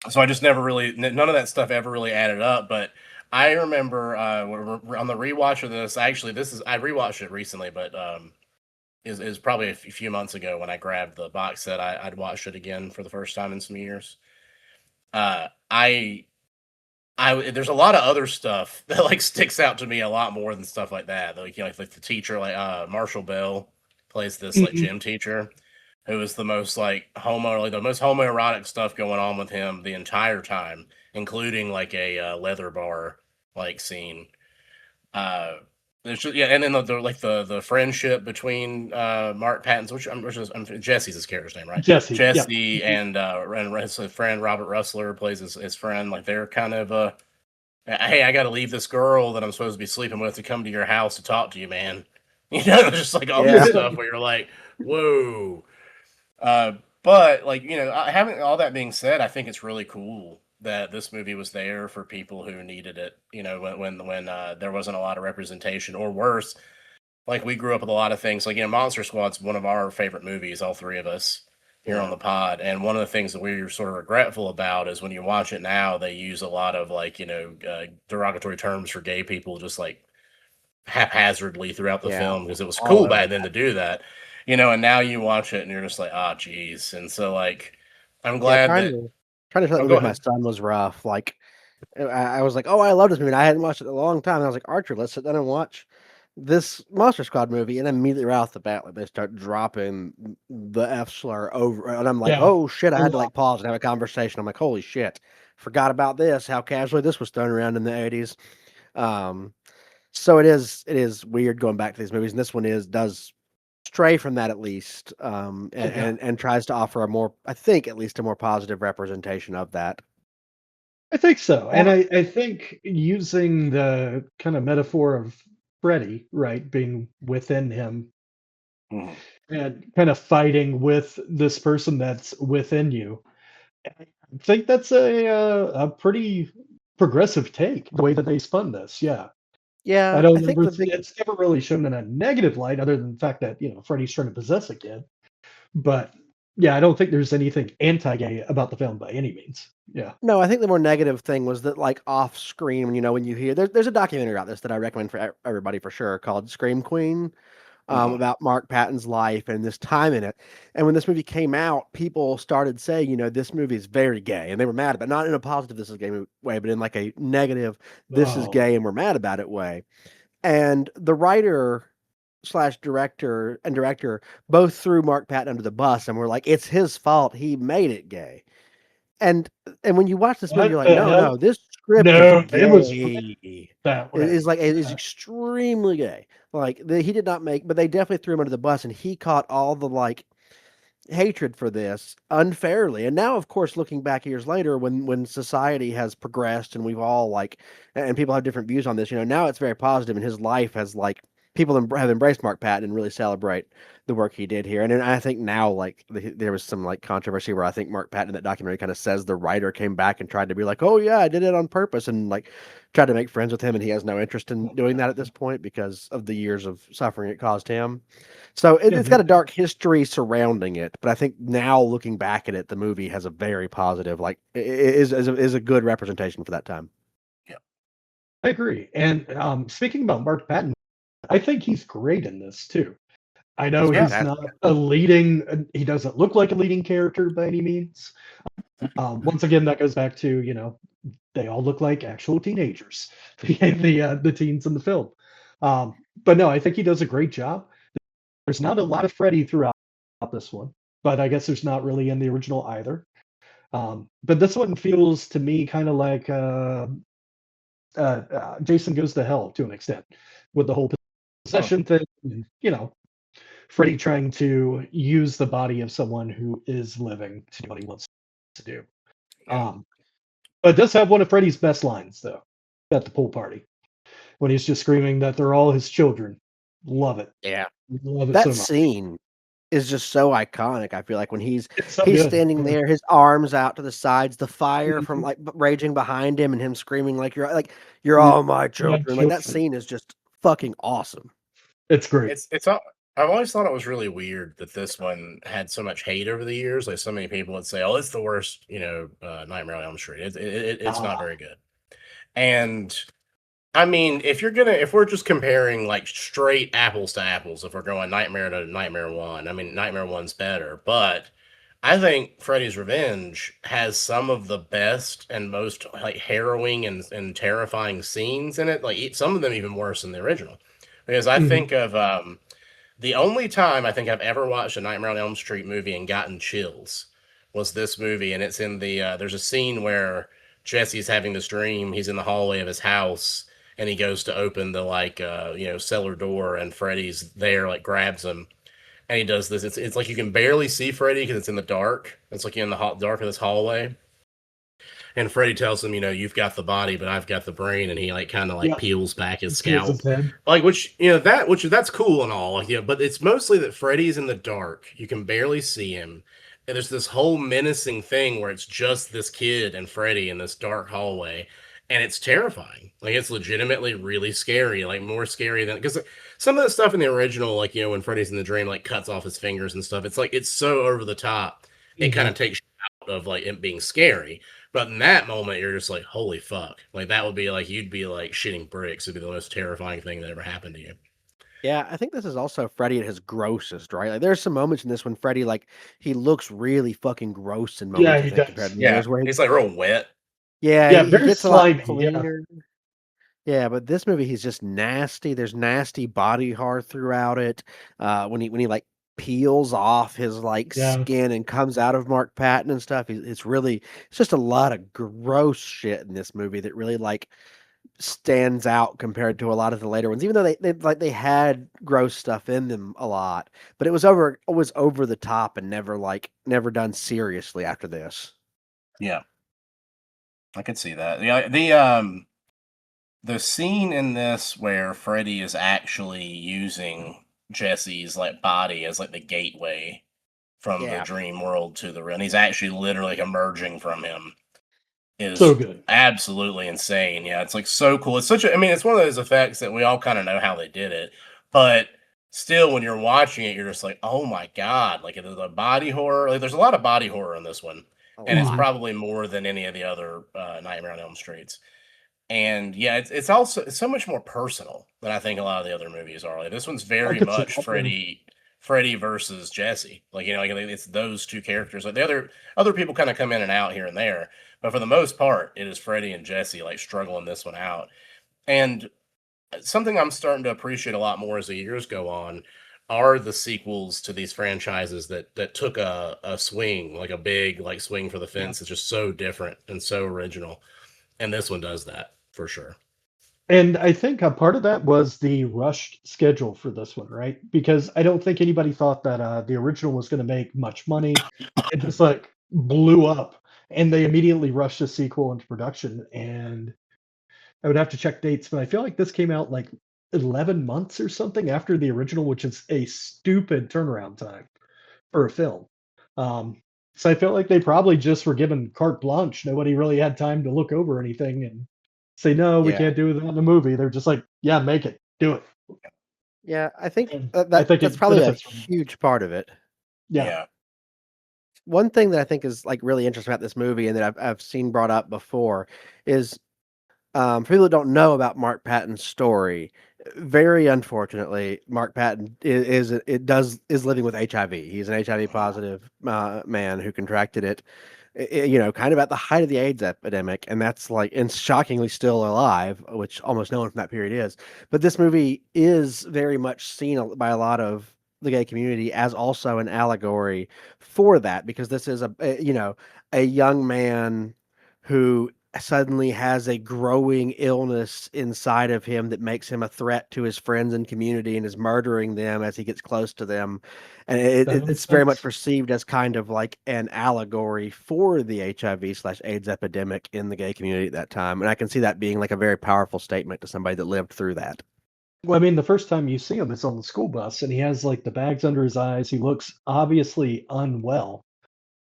So I just never really, none of that stuff ever really added up. But I remember on the rewatch of this, I rewatched it recently, but is probably a few months ago when I grabbed the box set. I'd watched it again for the first time in some years. There's a lot of other stuff that like sticks out to me a lot more than stuff like that. Like like the teacher, like Marshall Bell plays this like gym teacher, who is the most like the most homoerotic stuff going on with him the entire time, including like a leather bar like scene. There's just, and then the friendship between Mark Patton's, which Jesse's his character's name, right? Jesse and his friend Robert Russler plays his friend. Like they're kind of hey, I got to leave this girl that I'm supposed to be sleeping with to come to your house to talk to you, man. Just like all this stuff where you're like, whoa. But like having all that being said, I think it's really cool that this movie was there for people who needed it. When there wasn't a lot of representation, or worse, like we grew up with a lot of things. Like Monster Squad's one of our favorite movies, all three of us here on the pod. And one of the things that we're sort of regretful about is when you watch it now, they use a lot of like derogatory terms for gay people, just like haphazardly throughout the Yeah. film because it was Oh, cool that back then to do that, and now you watch it and you're just like, oh, geez. And so, like, I'm Yeah, glad that. trying to show that Oh, movie go with my ahead. son was rough. Like, I was like, "Oh, I love this movie." And I hadn't watched it in a long time. And I was like, "Archer, let's sit down and watch this Monster Squad movie." And then immediately right off the bat, like they start dropping the F slur over, and I'm like, Yeah. "Oh shit!" I A had to lot. like pause and have a conversation. I'm like, "Holy shit, forgot about this. How casually this was thrown around in the '80s." Um, so it is weird going back to these movies, and this one does stray from that at least, Oh, yeah. and tries to offer a more, I think, at least a more positive representation of that. I think so. And Well, I think using the kind of metaphor of Freddy, right, being within him mhm. and kind of fighting with this person that's within you. I think that's a pretty progressive take, the way that they spun this. Yeah. I Yeah, I don't think remember the big it's never really shown in a negative light other than the fact that, Freddy's trying to possess a kid. But yeah, I don't think there's anything anti-gay about the film by any means. Yeah. No, I think the more negative thing was that, like, off screen, when you hear there's a documentary about this that I recommend for everybody for sure called Scream Queen, Mhm. about Mark Patton's life and this time in it. And when this movie came out, people started saying, this movie is very gay, and they were mad about it, not in a positive "this is gay" way, but in like a negative "this is Oh, gay and we're mad about it" way. And the writer slash director both threw Mark Patton under the bus and were like, "It's his fault. He made it gay." And when you watch this movie, what you're like, the "No, hell? no, this script is No, it was written gay." that It way. is like it is Yeah. extremely gay. Like, he did not make, but they definitely threw him under the bus, and he caught all the, like, hatred for this unfairly. And now, of course, looking back years later, when society has progressed and we've all, like, and people have different views on this, now it's very positive, and his life has, like, people have embraced Mark Patton and really celebrate the work he did here. And then I think now, like, there was some, like, controversy where I think Mark Patton in that documentary kind of says the writer came back and tried to be like, "Oh yeah, I did it on purpose," and, like, tried to make friends with him, and he has no interest in doing that at this point because of the years of suffering it caused him. So Yeah, it's got a dark history surrounding it, but I think now looking back at it, the movie has a very positive, like, is a good representation for that time. Yeah. I agree. And speaking about Mark Patton, I think he's great in this too. I He's know he's fantastic. not a leading, he doesn't look like a leading character by any means. Once again, that goes back to, they all look like actual teenagers, the teens in the film. But no, I think he does a great job. There's not a lot of Freddy throughout this one, but I guess there's not really in the original either. But this one feels to me kind of like Jason Goes to Hell to an extent, with the whole Huh. possession thing. And, Freddy trying to use the body of someone who is living to do what he wants to do. Yeah. Um, but it does have one of Freddy's best lines though at the pool party when he's just screaming that they're all his children. Love it. Yeah. Love it That so much. scene is just so iconic. I feel like when It's so he's good. standing Yeah. there, his arms out to the sides, the fire from, Mhm. like, raging behind him and him screaming like, "You're Yeah. all my My children." Like, that children. scene is just fucking awesome. It's great. I've always thought it was really weird that this one had so much hate over the years. Like, so many people would say, "Oh, it's the worst," Nightmare on Elm Street. It's not Ah, very good. And I mean, if we're just comparing like straight apples to apples, if we're going Nightmare to Nightmare One, I mean, Nightmare One's better, but I think Freddy's Revenge has some of the best and most like harrowing and terrifying scenes in it. Like, some of them even worse than the original. Because I mhm. think of the only time I think I've ever watched a Nightmare on Elm Street movie and gotten chills was this movie, and it's in the there's a scene where Jesse's having this dream. He's in the hallway of his house, and he goes to open the cellar door, and Freddy's there, like, grabs him, and he does this. It's like you can barely see Freddy because it's in the dark. It's like you're in the dark of this hallway, and Freddy tells him, "You've got the body, but I've got the brain," and he like kind of like Yep. peels back his He peels his scalp, head. like, which that's cool and all, like, but it's mostly that Freddy's in the dark. You can barely see him, and there's this whole menacing thing where it's just this kid and Freddy in this dark hallway, and it's terrifying. Like, it's legitimately really scary, like more scary than because some of the stuff in the original, like, when Freddy's in the dream, like, cuts off his fingers and stuff. It's like it's so over the top. It kind Mhm. of takes you out of like it being scary. But in that moment, you're just like, holy fuck. Like, that would be like, you'd be like shitting bricks. It'd be the most terrifying thing that ever happened to you. Yeah, I think this is also Freddy at his grossest, right? Like, there's some moments in this when Freddy, like, he looks really fucking gross in Yeah, moments, I he think, compared does. to the Yeah. others where He's like real wet. Yeah, he very gets a lot slimy. Yeah. cleaner. Yeah, but this movie, he's just nasty. There's nasty body horror throughout it. When he like peels off his like Yeah. skin and comes out of Mark Patton and stuff, it's just a lot of gross shit in this movie that really like stands out compared to a lot of the later ones. Even though they had gross stuff in them a lot, but it was always over the top and never done seriously after this. Yeah. I could see that. The scene in this where Freddy is actually using Jesse's like body as like the gateway from the Yeah. dream world to the real, and he's actually literally like, emerging from him is So good. absolutely insane. Yeah, it's like so cool. It's such a, I mean, it's one of those effects that we all kind of know how they did it, but still, when you're watching it, you're just like, oh my god, like there's a body horror. Like there's a lot of body horror in this one, A and it's lot. probably more than any of the other Nightmare on Elm Streets. And yeah, it's also it's so much more personal than I think a lot of the other movies are. Like this one's very could see much that, yeah. Freddy versus Jesse. Like like it's those two characters. Like the other people kind of come in and out here and there, but for the most part, it is Freddy and Jesse like struggling this one out. And something I'm starting to appreciate a lot more as the years go on are the sequels to these franchises that took a swing, like a big like swing for the fence. It's just so different and so original. And this one does that for sure. And I think a part of that was the rushed schedule for this one, right? Because I don't think anybody thought that the original was going to make much money. It just like blew up, and they immediately rushed a sequel into production. And I would have to check dates, but I feel like this came out like 11 months or something after the original, which is a stupid turnaround time for a film. Um, so I felt like they probably just were given carte blanche. Nobody really had time to look over anything and say, no, we Yeah. can't do that in the movie. They're just like, yeah, make it, do it. Yeah, I think And I think that's it probably a benefits from it. huge part of it. Yeah. One thing that I think is like really interesting about this movie and that I've seen brought up before is for people that don't know about Mark Patton's story, very unfortunately, Mark Patton is living with HIV. He's an HIV positive man who contracted it, kind of at the height of the AIDS epidemic, and that's like, and shockingly still alive, which almost no one from that period is. But this movie is very much seen by a lot of the gay community as also an allegory for that, because this is a young man who suddenly has a growing illness inside of him that makes him a threat to his friends and community and is murdering them as he gets close to them. And That makes it's very much sense. perceived as kind of like an allegory for the HIV/AIDS epidemic in the gay community at that time. And I can see that being like a very powerful statement to somebody that lived through that. Well, I mean, the first time you see him, it's on the school bus, and he has like the bags under his eyes. He looks obviously unwell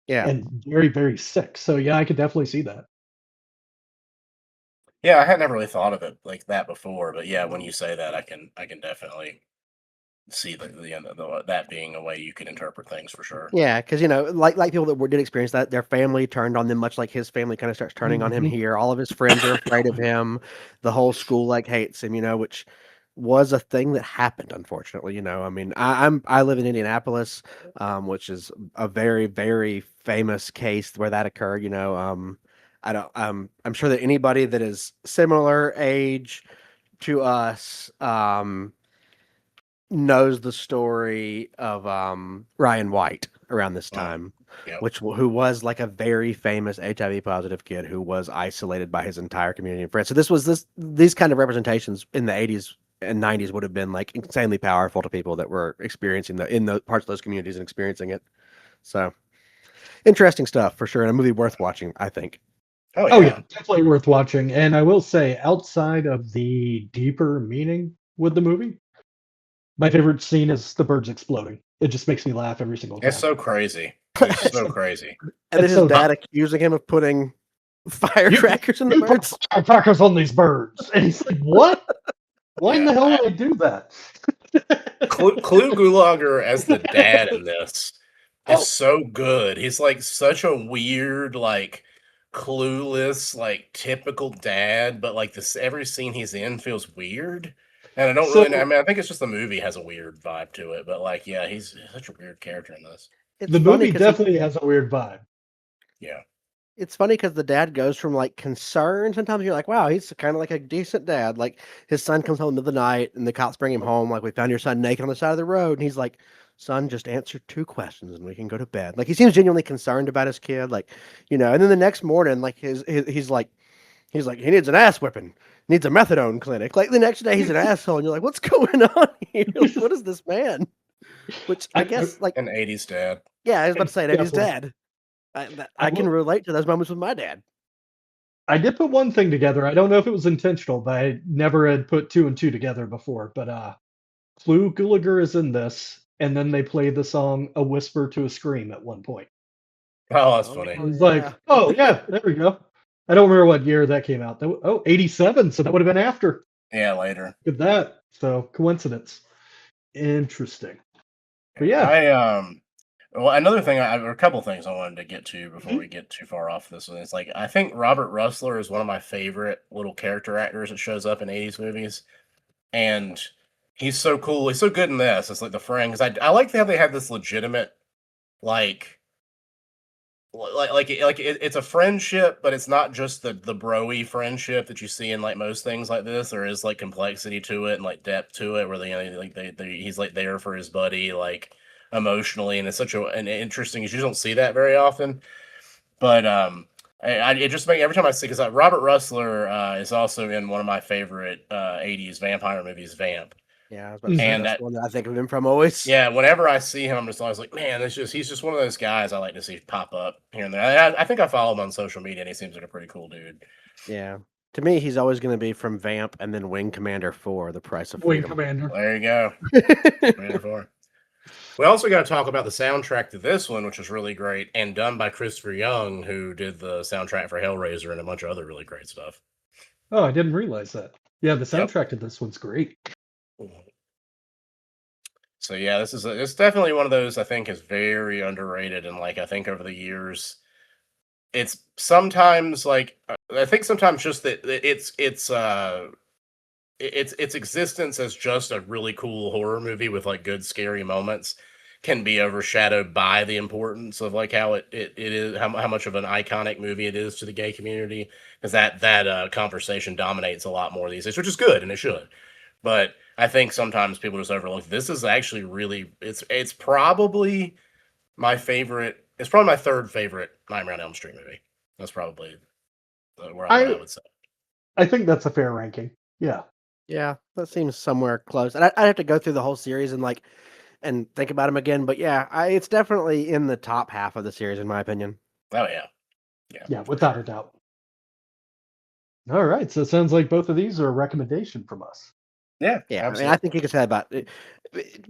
Yeah. and very, very sick. So, yeah, I could definitely see that. Yeah, I had never really thought of it like that before, but yeah, when you say that, I can definitely see that being a way you can interpret things for sure. Yeah, because like people that did experience that, their family turned on them, much like his family kind of starts turning on him Mhm. here. All of his friends are afraid of him. The whole school like hates him, which was a thing that happened, unfortunately. I mean, I live in Indianapolis, which is a very, very famous case where that occurred. I don't, I'm sure that anybody that is similar age to us, knows the story of Ryan White around this time, Yep. who was like a very famous HIV positive kid who was isolated by his entire community and friends. So these kind of representations in the 80s and 90s would have been like insanely powerful to people that were experiencing in the parts of those communities and experiencing it. So interesting stuff for sure, and a movie worth watching, I think. Oh yeah, definitely worth watching. And I will say, outside of the deeper meaning with the movie, my favorite scene is the birds exploding. It just makes me laugh every single time. It's so crazy. It's so crazy. And then It's his so dad accusing him of putting firecrackers in the you put birds. firecrackers on these birds, and he's like, "What? Why in the hell would I do that?" Clu Gulager as the dad in this is so good. He's like such a weird, like clueless, like typical dad, but like this every scene he's in feels weird. And I don't So- really know. I mean, I think it's just the movie has a weird vibe to it, but like, yeah, he's such a weird character in this. It's The funny movie 'cause he- definitely has a weird vibe. Yeah. It's funny because the dad goes from like concern. Sometimes you're like, wow, he's kind of like a decent dad. Like his son comes home in the middle of the night and the cops bring him home. Like, we found your son naked on the side of the road. And he's like, son, just answer 2 questions and we can go to bed. Like, he seems genuinely concerned about his kid. Like, and then the next morning, like he's like, he needs an ass whipping, needs a methadone clinic. Like the next day he's an asshole. And you're like, what's going on here? Like, what is this man? Which I guess like, An 80s dad. yeah, I was about to say that he's Definitely. dad. I can relate to those moments with my dad. I did put one thing together. I don't know if it was intentional, but I never had put 2 and 2 together before. But Flu Gulager is in this, and then they play the song "A Whisper to a Scream" at one point. Oh, that's funny. I was like, oh yeah, there we go. I don't remember what year that came out. 87, so that would have been after. Yeah, later. Look at that. So coincidence. Interesting. But yeah. Well, another thing, or a couple things I wanted to get to before we get too far off this one. It's like, I think Robert Russler is one of my favorite little character actors that shows up in 80s movies. And he's so cool. He's so good in this. It's like the friend. Because I like how they have this legitimate, it's a friendship, but it's not just the bro-y friendship that you see in like most things like this. There is like complexity to it and like depth to it, where he's like there for his buddy, like emotionally, and it's such an interesting. You just don't see that very often. But it just makes every time I see, because Robert Russler is also in one of my favorite 80s vampire movies, Vamp. Yeah, I was about to say And that's one that I think of him from always. Yeah, whenever I see him, I'm just always like, man, he's just one of those guys I like to see pop up here and there. I think I follow him on social media, and he seems like a pretty cool dude. Yeah. To me, he's always going to be from Vamp and then Wing Commander 4, The Price of Wing Freedom. Commander. There you go. Commander 4. We also got to talk about the soundtrack to this one, which is really great and done by Christopher Young, who did the soundtrack for Hellraiser and a bunch of other really great stuff. Oh, I didn't realize that. Yeah, the soundtrack to this one's great. So yeah, it's definitely one of those I think is very underrated, and like I think over the years, it's sometimes like I think sometimes just that its existence as just a really cool horror movie with like good scary moments can be overshadowed by the importance of like how it is, how much of an iconic movie it is to the gay community, because that conversation dominates a lot more these days, which is good and it should. But I think sometimes people just overlook this is actually really it's probably my favorite. It's probably my third favorite Nightmare on Elm Street movie. That's probably where I would say. I think that's a fair ranking. Yeah. Yeah, that seems somewhere close. And I'd have to go through the whole series and think about him again. But yeah, it's definitely in the top half of the series, in my opinion. Oh yeah. Yeah, without a doubt. All right, so it sounds like both of these are a recommendation from us. Yeah, yeah. I mean, I think you could say about it.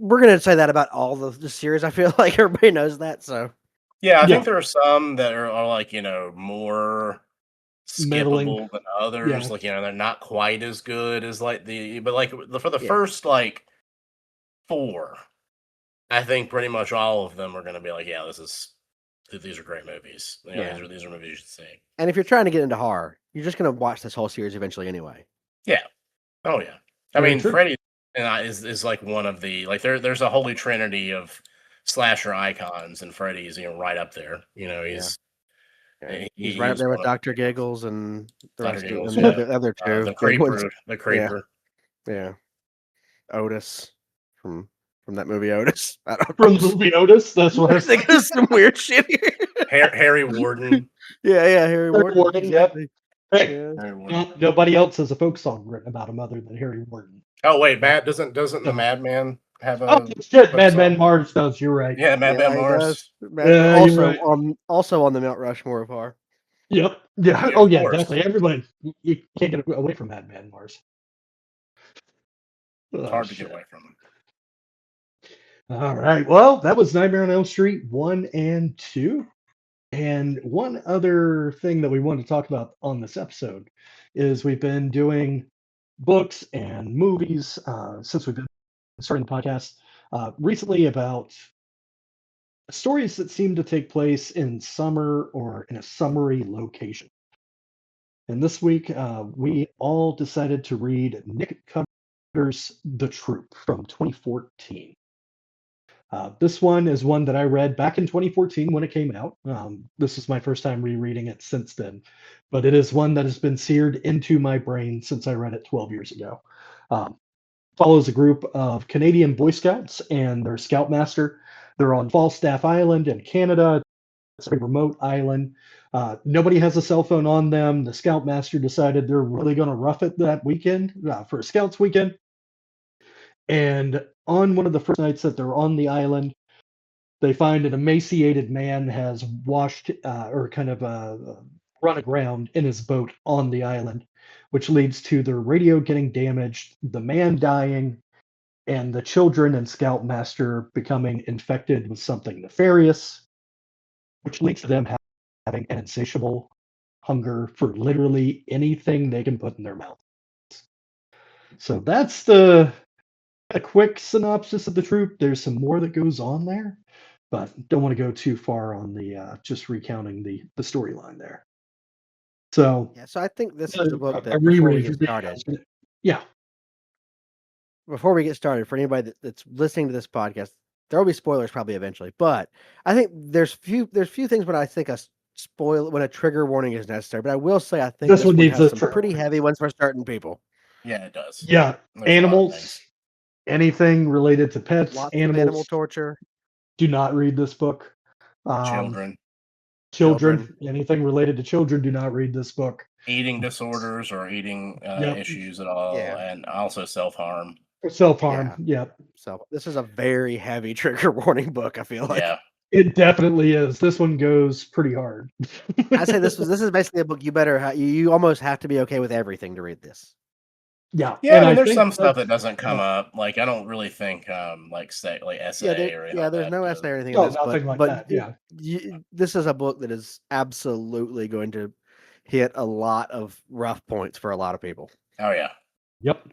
We're going to say that about all the series. I feel like everybody knows that. So yeah, I think there are some that are like more skippable than others. Yeah. Like they're not quite as good as like for the first like 4, I think pretty much all of them are going to be like, yeah, these are great movies. These are movies you should see. And if you're trying to get into horror, you're just going to watch this whole series eventually anyway. Yeah. Oh yeah. I mean, Freddy is like one of the there's a holy trinity of slasher icons, and Freddy's right up there. He's right up there with Dr. Giggles and the rest of them, the other two. The Creeper. Yeah. Otis from that movie Otis. From the movie Otis? That's what I was thinking. There's some weird shit here. Harry Warden. Yeah, Harry Warden. Yep. Hey, nobody else has a folk song written about him other than Harry Warden. Oh wait, Matt doesn't the Madman have a? Oh shit, Madman Mars does. You're right. Yeah, Madman Mars. Also on the Mount Rushmore of horror. Yep. Yeah. Oh yeah, definitely. Everybody, you can't get away from Madman Mars. It's hard to get away from him. All right. Well, that was Nightmare on Elm Street 1 and 2. And one other thing that we want to talk about on this episode is we've been doing books and movies since we've been starting the podcast recently about stories that seem to take place in summer or in a summery location. And this week, we all decided to read Nick Cutter's The Troop from 2014. This one is one that I read back in 2014 when it came out. This is my first time rereading it since then, but it is one that has been seared into my brain since I read it 12 years ago. Follows a group of Canadian Boy Scouts and their Scoutmaster. They're on Falstaff Island in Canada. It's a remote island. Nobody has a cell phone on them. The Scoutmaster decided they're really going to rough it that weekend for a Scouts weekend. And on one of the first nights that they're on the island, they find an emaciated man has washed or kind of run aground in his boat on the island, which leads to their radio getting damaged, the man dying, and the children and Scoutmaster becoming infected with something nefarious, which leads to them having an insatiable hunger for literally anything they can put in their mouth. So that's a quick synopsis of the troop. There's some more that goes on there, but don't want to go too far on the just recounting the storyline there. So Yeah, so I think this is the book a that before we reread. get started, Yeah, before we get started, for anybody that's listening to this podcast, there will be spoilers probably eventually. But I think there's few things when I think when a trigger warning is necessary. But I will say I think This this one one needs has a some trigger pretty warning. heavy ones for certain people. Yeah, it does. Yeah, There's a lot of animals, things. anything related to pets, Lots of animal animals. torture. Do not read this book. Children, anything related to children, do not read this book. eating disorders or eating Yep. issues at all, Yeah. and also self-harm. Self-harm. Yep. So this is a very heavy trigger warning book, I feel like. Yeah. It definitely is. This one goes pretty hard. I say this is basically a book you better you almost have to be okay with everything to read this. Yeah. Yeah, and I mean, there's think some stuff that that's- doesn't come up. Like, I don't really think, like essay or anything like there's that. no essay or anything No, in this, nothing like but that. Yeah. this is a book that is absolutely going to hit a lot of rough points for a lot of people. Oh yeah. Yep.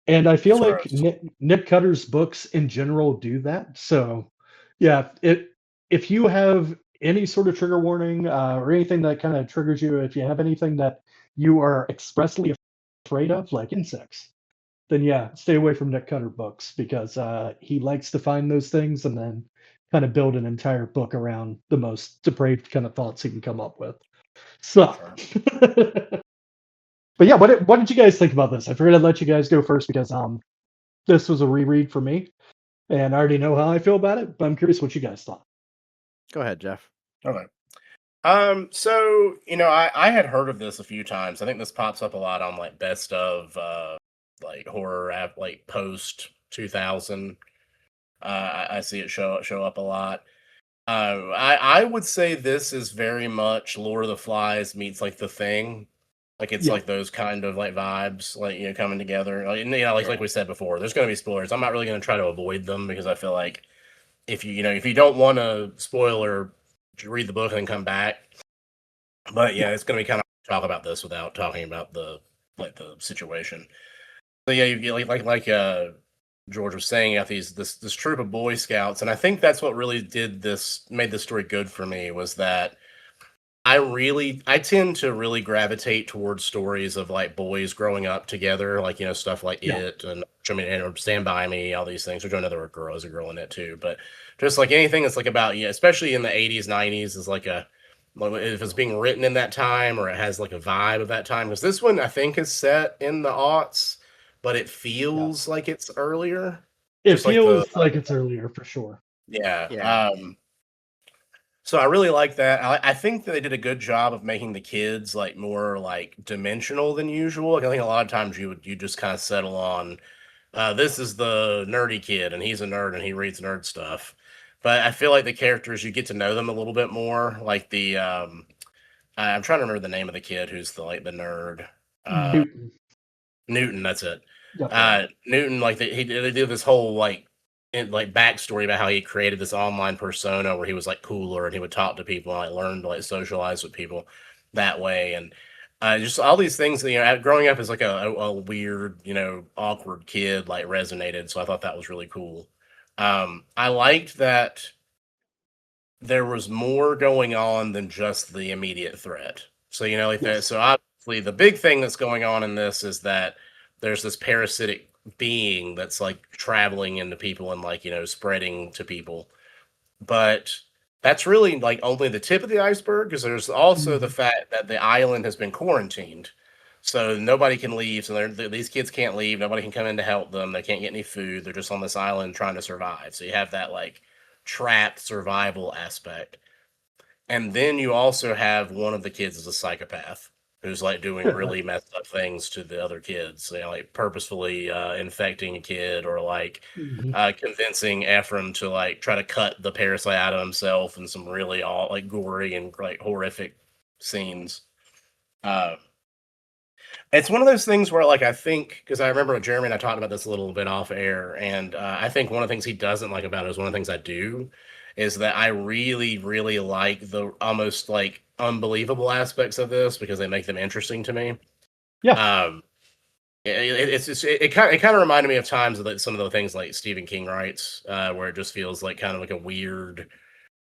And I feel It's like gross. Nick Cutter's books in general do that. So, yeah, if you have any sort of trigger warning or anything that kind of triggers you, if you have anything that you are expressly afraid of, like insects, then yeah, stay away from Nick Cutter books because he likes to find those things and then kind of build an entire book around the most depraved kind of thoughts he can come up with. So, but yeah, what did you guys think about this? I figured I'd let you guys go first because this was a reread for me, and I already know how I feel about it. But I'm curious what you guys thought. Go ahead, Jeff. Okay. So I had heard of this a few times. I think this pops up a lot on like best of like horror app, like post 2000. I see it show up a lot. I would say this is very much Lord of the Flies meets like The Thing. Like it's Yeah. like those kind of like vibes, like coming together. Like, like we said before, there's going to be spoilers. I'm not really going to try to avoid them because I feel like if you don't want to spoiler, read the book and then come back. But yeah, it's going to be kind of talk about this without talking about the situation. So yeah, you get like George was saying, you have this troop of Boy Scouts, and I think that's what really made this story good for me was that I tend to really gravitate towards stories of like boys growing up together, like stuff like It and Stand By Me, all these things. Which I know there were girls a girl in it too, but just like anything that's like about especially in the 80s, 90s, is like if it's being written in that time or it has like a vibe of that time. Because this one I think is set in the aughts, but it feels like it's earlier. It feels like it's earlier for sure. Yeah. So I really like that. I think that they did a good job of making the kids like more like dimensional than usual. Like, I think a lot of times you just kind of settle on this is the nerdy kid and he's a nerd and he reads nerd stuff. But I feel like the characters, you get to know them a little bit more. Like the I'm trying to remember the name of the kid who's the nerd. Newton, that's it. Newton, like they did this whole backstory about how he created this online persona where he was like cooler and he would talk to people and learn to socialize with people that way, and just all these things that growing up as like a weird awkward kid resonated. So I thought that was really cool. I liked that there was more going on than just the immediate threat. So that. So obviously the big thing that's going on in this is that there's this parasitic being that's like traveling into people and like, spreading to people. But that's really like only the tip of the iceberg, because there's also the fact that the island has been quarantined. So nobody can leave. So these kids can't leave. Nobody can come in to help them. They can't get any food. They're just on this island trying to survive. So you have that like trapped survival aspect. And then you also have one of the kids is a psychopath who's like doing really messed up things to the other kids, like purposefully infecting a kid, or like convincing Ephraim to like try to cut the parasite out of himself, and some really all like gory and like horrific scenes. It's one of those things where, like, I think, because I remember Jeremy and I talked about this a little bit off air, and I think one of the things he doesn't like about it is one of the things I do, is that I really, really like the almost like unbelievable aspects of this because they make them interesting to me. Yeah. It kind of reminded me of times of some of the things like Stephen King writes, where it just feels like kind of like a weird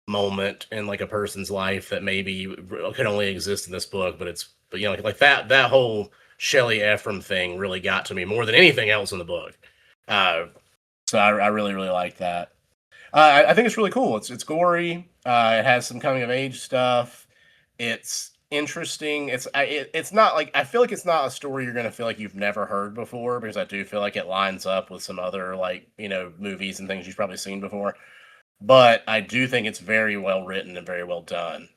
moment in like a person's life that maybe can only exist in this book, but like that whole Shelley Ephraim thing really got to me more than anything else in the book. So I really, really like that. I think it's really cool. It's gory. It has some coming of age stuff. It's interesting. It's not like, I feel like it's not a story you're gonna feel like you've never heard before, because I do feel like it lines up with some other like movies and things you've probably seen before. But I do think it's very well written and very well done.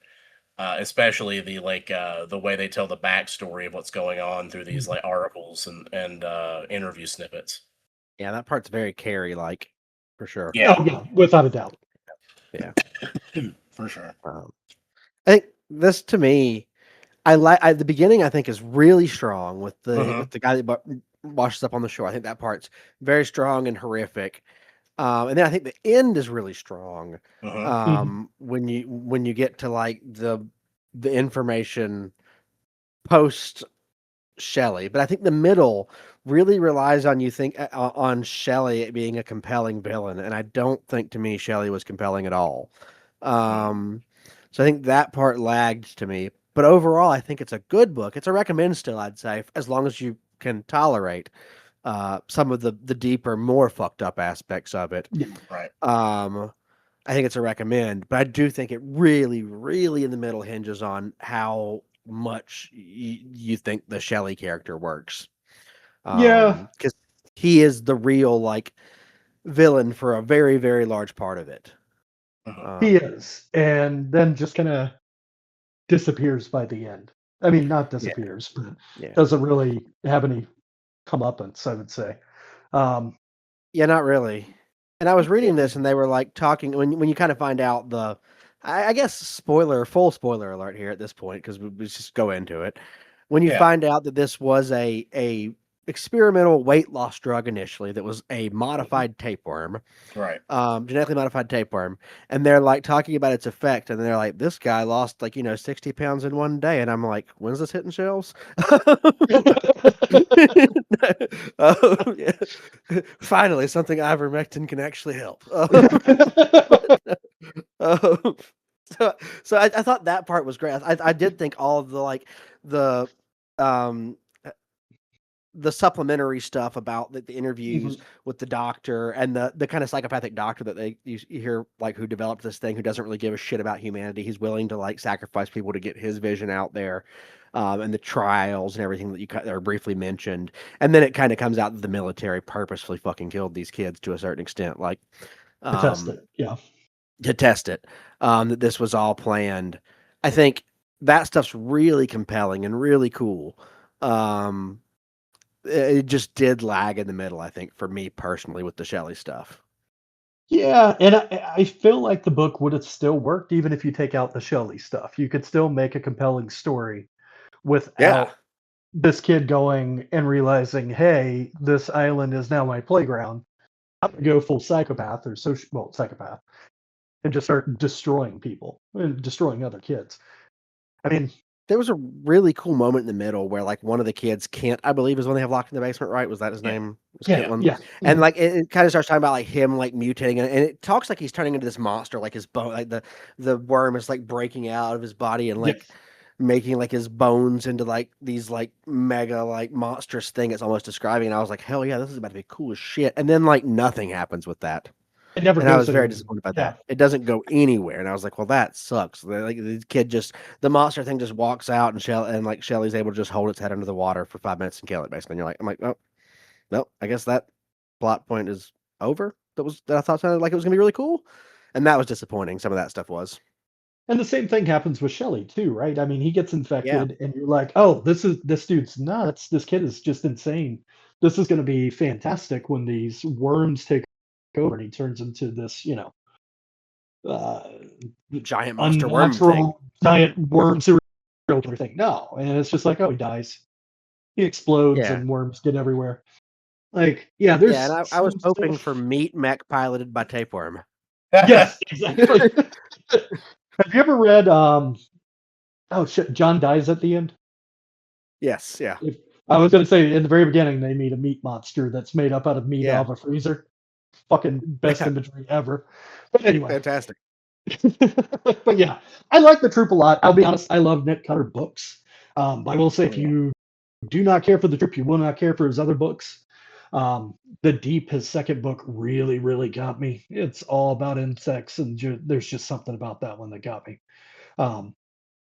Especially the way they tell the backstory of what's going on through these like articles and interview snippets. Yeah, that part's very Carrie like, for sure. Yeah. Oh, yeah, without a doubt. Yeah, for sure. I think this, to me, the beginning I think is really strong with the guy that washes up on the shore. I think that part's very strong and horrific. And then I think the end is really strong. When you get to like the information post Shelley, but I think the middle really relies on on Shelley being a compelling villain, and I don't think to me Shelley was compelling at all. So I think that part lagged to me. But overall, I think it's a good book. It's a recommend still, I'd say, as long as you can tolerate some of the deeper, more fucked up aspects of it. Yeah. Right. I think it's a recommend, but I do think it really, really in the middle hinges on how much you think the Shelley character works. Yeah, because he is the real like villain for a very, very large part of it. he is, and then just kind of disappears by the end. I mean, not disappears, but doesn't really have any comeuppance, I would say. Yeah, not really. And I was reading this, and they were like talking when you kind of find out I guess full spoiler alert here at this point, because we just go into it. When you find out that this was a experimental weight loss drug initially that was a modified tapeworm, right? Genetically modified tapeworm, and they're like talking about its effect, and they're like, this guy lost like 60 pounds in one day, and I'm like, when's this hitting shelves? Finally, something ivermectin can actually help. So I thought that part was great. I did think all of the supplementary stuff about the interviews with the doctor and the kind of psychopathic doctor that you hear, like, who developed this thing, who doesn't really give a shit about humanity. He's willing to like sacrifice people to get his vision out there, and the trials and everything that are briefly mentioned. And then it kind of comes out that the military purposefully fucking killed these kids to a certain extent, like to test it. Yeah. To test it, that this was all planned. I think that stuff's really compelling and really cool. It just did lag in the middle, I think, for me personally, with the Shelley stuff. Yeah, and I feel like the book would have still worked even if you take out the Shelley stuff. You could still make a compelling story without this kid going and realizing, hey, this island is now my playground. I'm going to go full psychopath or psychopath and just start destroying people and destroying other kids. I mean, there was a really cool moment in the middle where like one of the kids, Kent, I believe, is when they have locked in the basement, right? Was that his name? Yeah. And like it kind of starts talking about like him like mutating, and it talks like he's turning into this monster, like his bone, like the worm is like breaking out of his body and like making like his bones into like these like mega like monstrous thing it's almost describing, and I was like, hell yeah, this is about to be cool as shit. And then like nothing happens with that. It never And I goes was very anywhere. disappointed by Yeah. that. It doesn't go anywhere, and I was like, "Well, that sucks." Like the kid the monster thing just walks out, and like Shelly's able to just hold its head under the water for 5 minutes and kill it. Basically, and I'm like, "Oh, no, I guess that plot point is over." That I thought sounded like it was gonna be really cool, and that was disappointing. Some of that stuff was. And the same thing happens with Shelly too, right? I mean, he gets Yeah, infected, and you're like, "Oh, this dude's nuts. This kid is just insane. This is going to be fantastic when these worms take over, and he turns into this, uh, giant monster worm thing. unnatural giant worm serial killer thing." No, and it's just like, oh, he dies. He explodes, Yeah, and worms get everywhere. Like, yeah, yeah, and there's I was some hoping for stuff. meat mech piloted by tapeworm. Yes, exactly. Have you ever read? Oh shit, John dies at the end. Yes, yeah, If, I was going to say in the very beginning, they meet a meat monster that's made up out of meat yeah, out of a freezer. Fucking best yeah, imagery ever. But anyway, fantastic. but yeah, I like the troop a lot. I'll be honest, I love Nick Cutter books. I will say, Oh if yeah, you do not care for the troop, you will not care for his other books. The Deep, his second book, really, really got me. It's all about insects, and there's just something about that one that got me. Um,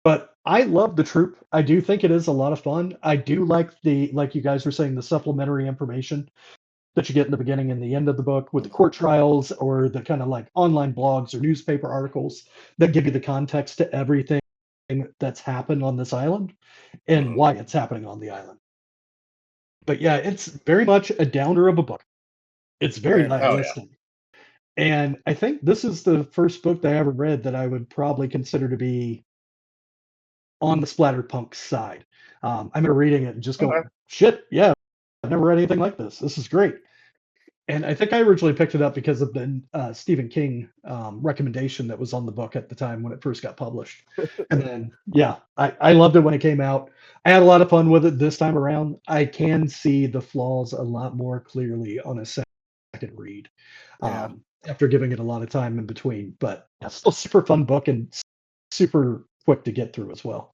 but I love the troop. I do think it is a lot of fun. I do like like you guys were saying, the supplementary information that you get in the beginning and the end of the book with the court trials, or the kind of like online blogs or newspaper articles that give you the context to everything that's happened on this island and why it's happening on the island. But yeah, it's very much a downer of a book. It's very very much. Oh yeah. nihilistic. And I think this is the first book that I ever read that I would probably consider to be on the splatterpunk side. I remember reading it and just Okay. going, shit, yeah, I've never read anything like this. This is great. And I think I originally picked it up because of the Stephen King recommendation that was on the book at the time when it first got published. And then, yeah, I loved it when it came out. I had a lot of fun with it this time around. I can see the flaws a lot more clearly on a second read Yeah. after giving it a lot of time in between. But yeah, still super fun book and super quick to get through as well.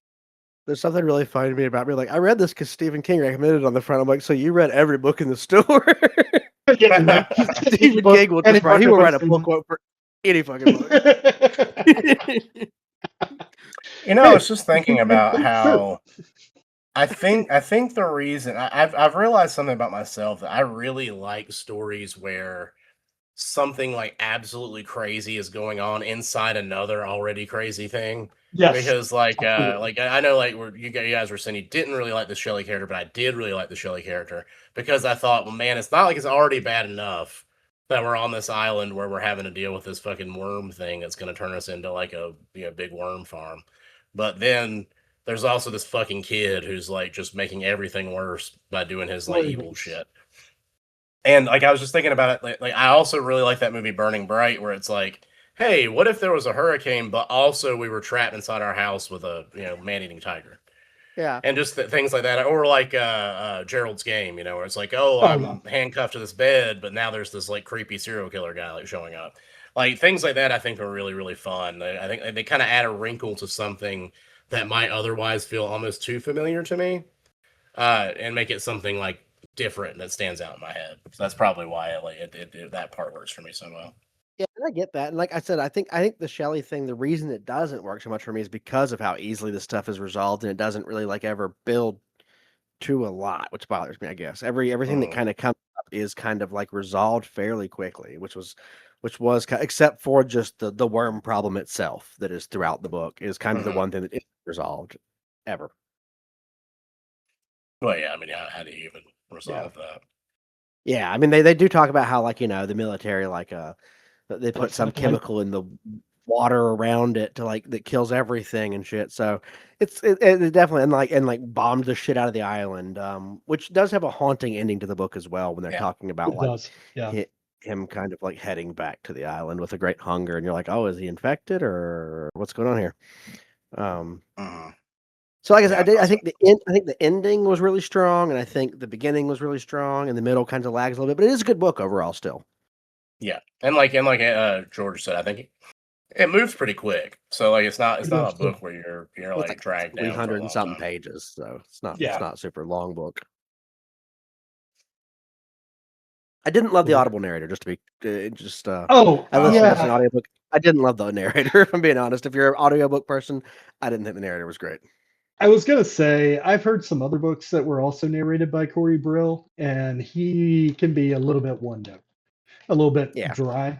There's something really funny to me about me. Like, I read this because Stephen King recommended it on the front. I'm like, so you read every book in the store? Yeah, right. Stephen King will just write. He will write a book quote for any fucking book. I was just thinking about Sure. how I think the reason I've realized something about myself, that I really like stories where something like absolutely crazy is going on inside another already crazy thing. Yes. Because like Absolutely. I know like you guys were saying you didn't really like the Shelley character, but I did really like the Shelley character, because I thought, well, man, it's not like it's already bad enough that we're on this island where we're having to deal with this fucking worm thing that's going to turn us into like a big worm farm. But then there's also this fucking kid who's like just making everything worse by doing his like evil shit. And like I was just thinking about it, like I also really like that movie Burning Bright, where it's like, hey, what if there was a hurricane, but also we were trapped inside our house with a man-eating tiger, Yeah. and just things like that, or like Gerald's Game, where it's like, oh, Oh, yeah. I'm handcuffed to this bed, but now there's this like creepy serial killer guy like showing up, like things like that. I think are really really fun. I think they kind of add a wrinkle to something that might otherwise feel almost too familiar to me, and make it something like different that stands out in my head. So that's probably why that part works for me so well. Yeah, and I get that. And like I said, I think the Shelley thing, the reason it doesn't work so much for me is because of how easily this stuff is resolved, and it doesn't really like ever build to a lot, which bothers me, I guess. Everything that Mm, kind of comes up is kind of like resolved fairly quickly, which was except for just the worm problem itself that is throughout the book is kind of the mhm. one thing that isn't resolved ever. Well, yeah, I mean, how do you even Yeah. resolve that? Yeah, I mean they do talk about how like the military like they put Like some cyanide. chemical in the water around it to like that kills everything and shit. So it definitely and like bombed the shit out of the island, which does have a haunting ending to the book as well when they're Yeah. talking about It like does. Yeah. him kind of like heading back to the island with a great hunger, and you're like, oh, is he infected or what's going on here? Mhm. So like I said, Yeah, it's I also think I think the ending was really strong, and I think the beginning was really strong, and the middle kind of lags a little bit, but it is a good book overall still. yeah, and like George said, I think It moves pretty quick, so like it's not It a is. book where you're Well, it's like like dragged down for 300 a and long something time. pages, so it's Yeah. not a super long book. I didn't love the audible narrator, just to be I listened to an audiobook. I didn't love the narrator, if I'm being honest. If you're an audiobook person, I didn't think the narrator was great. I was gonna say I've heard some other books that were also narrated by Corey Brill, and he can be a little bit one note, a little bit Yeah. dry,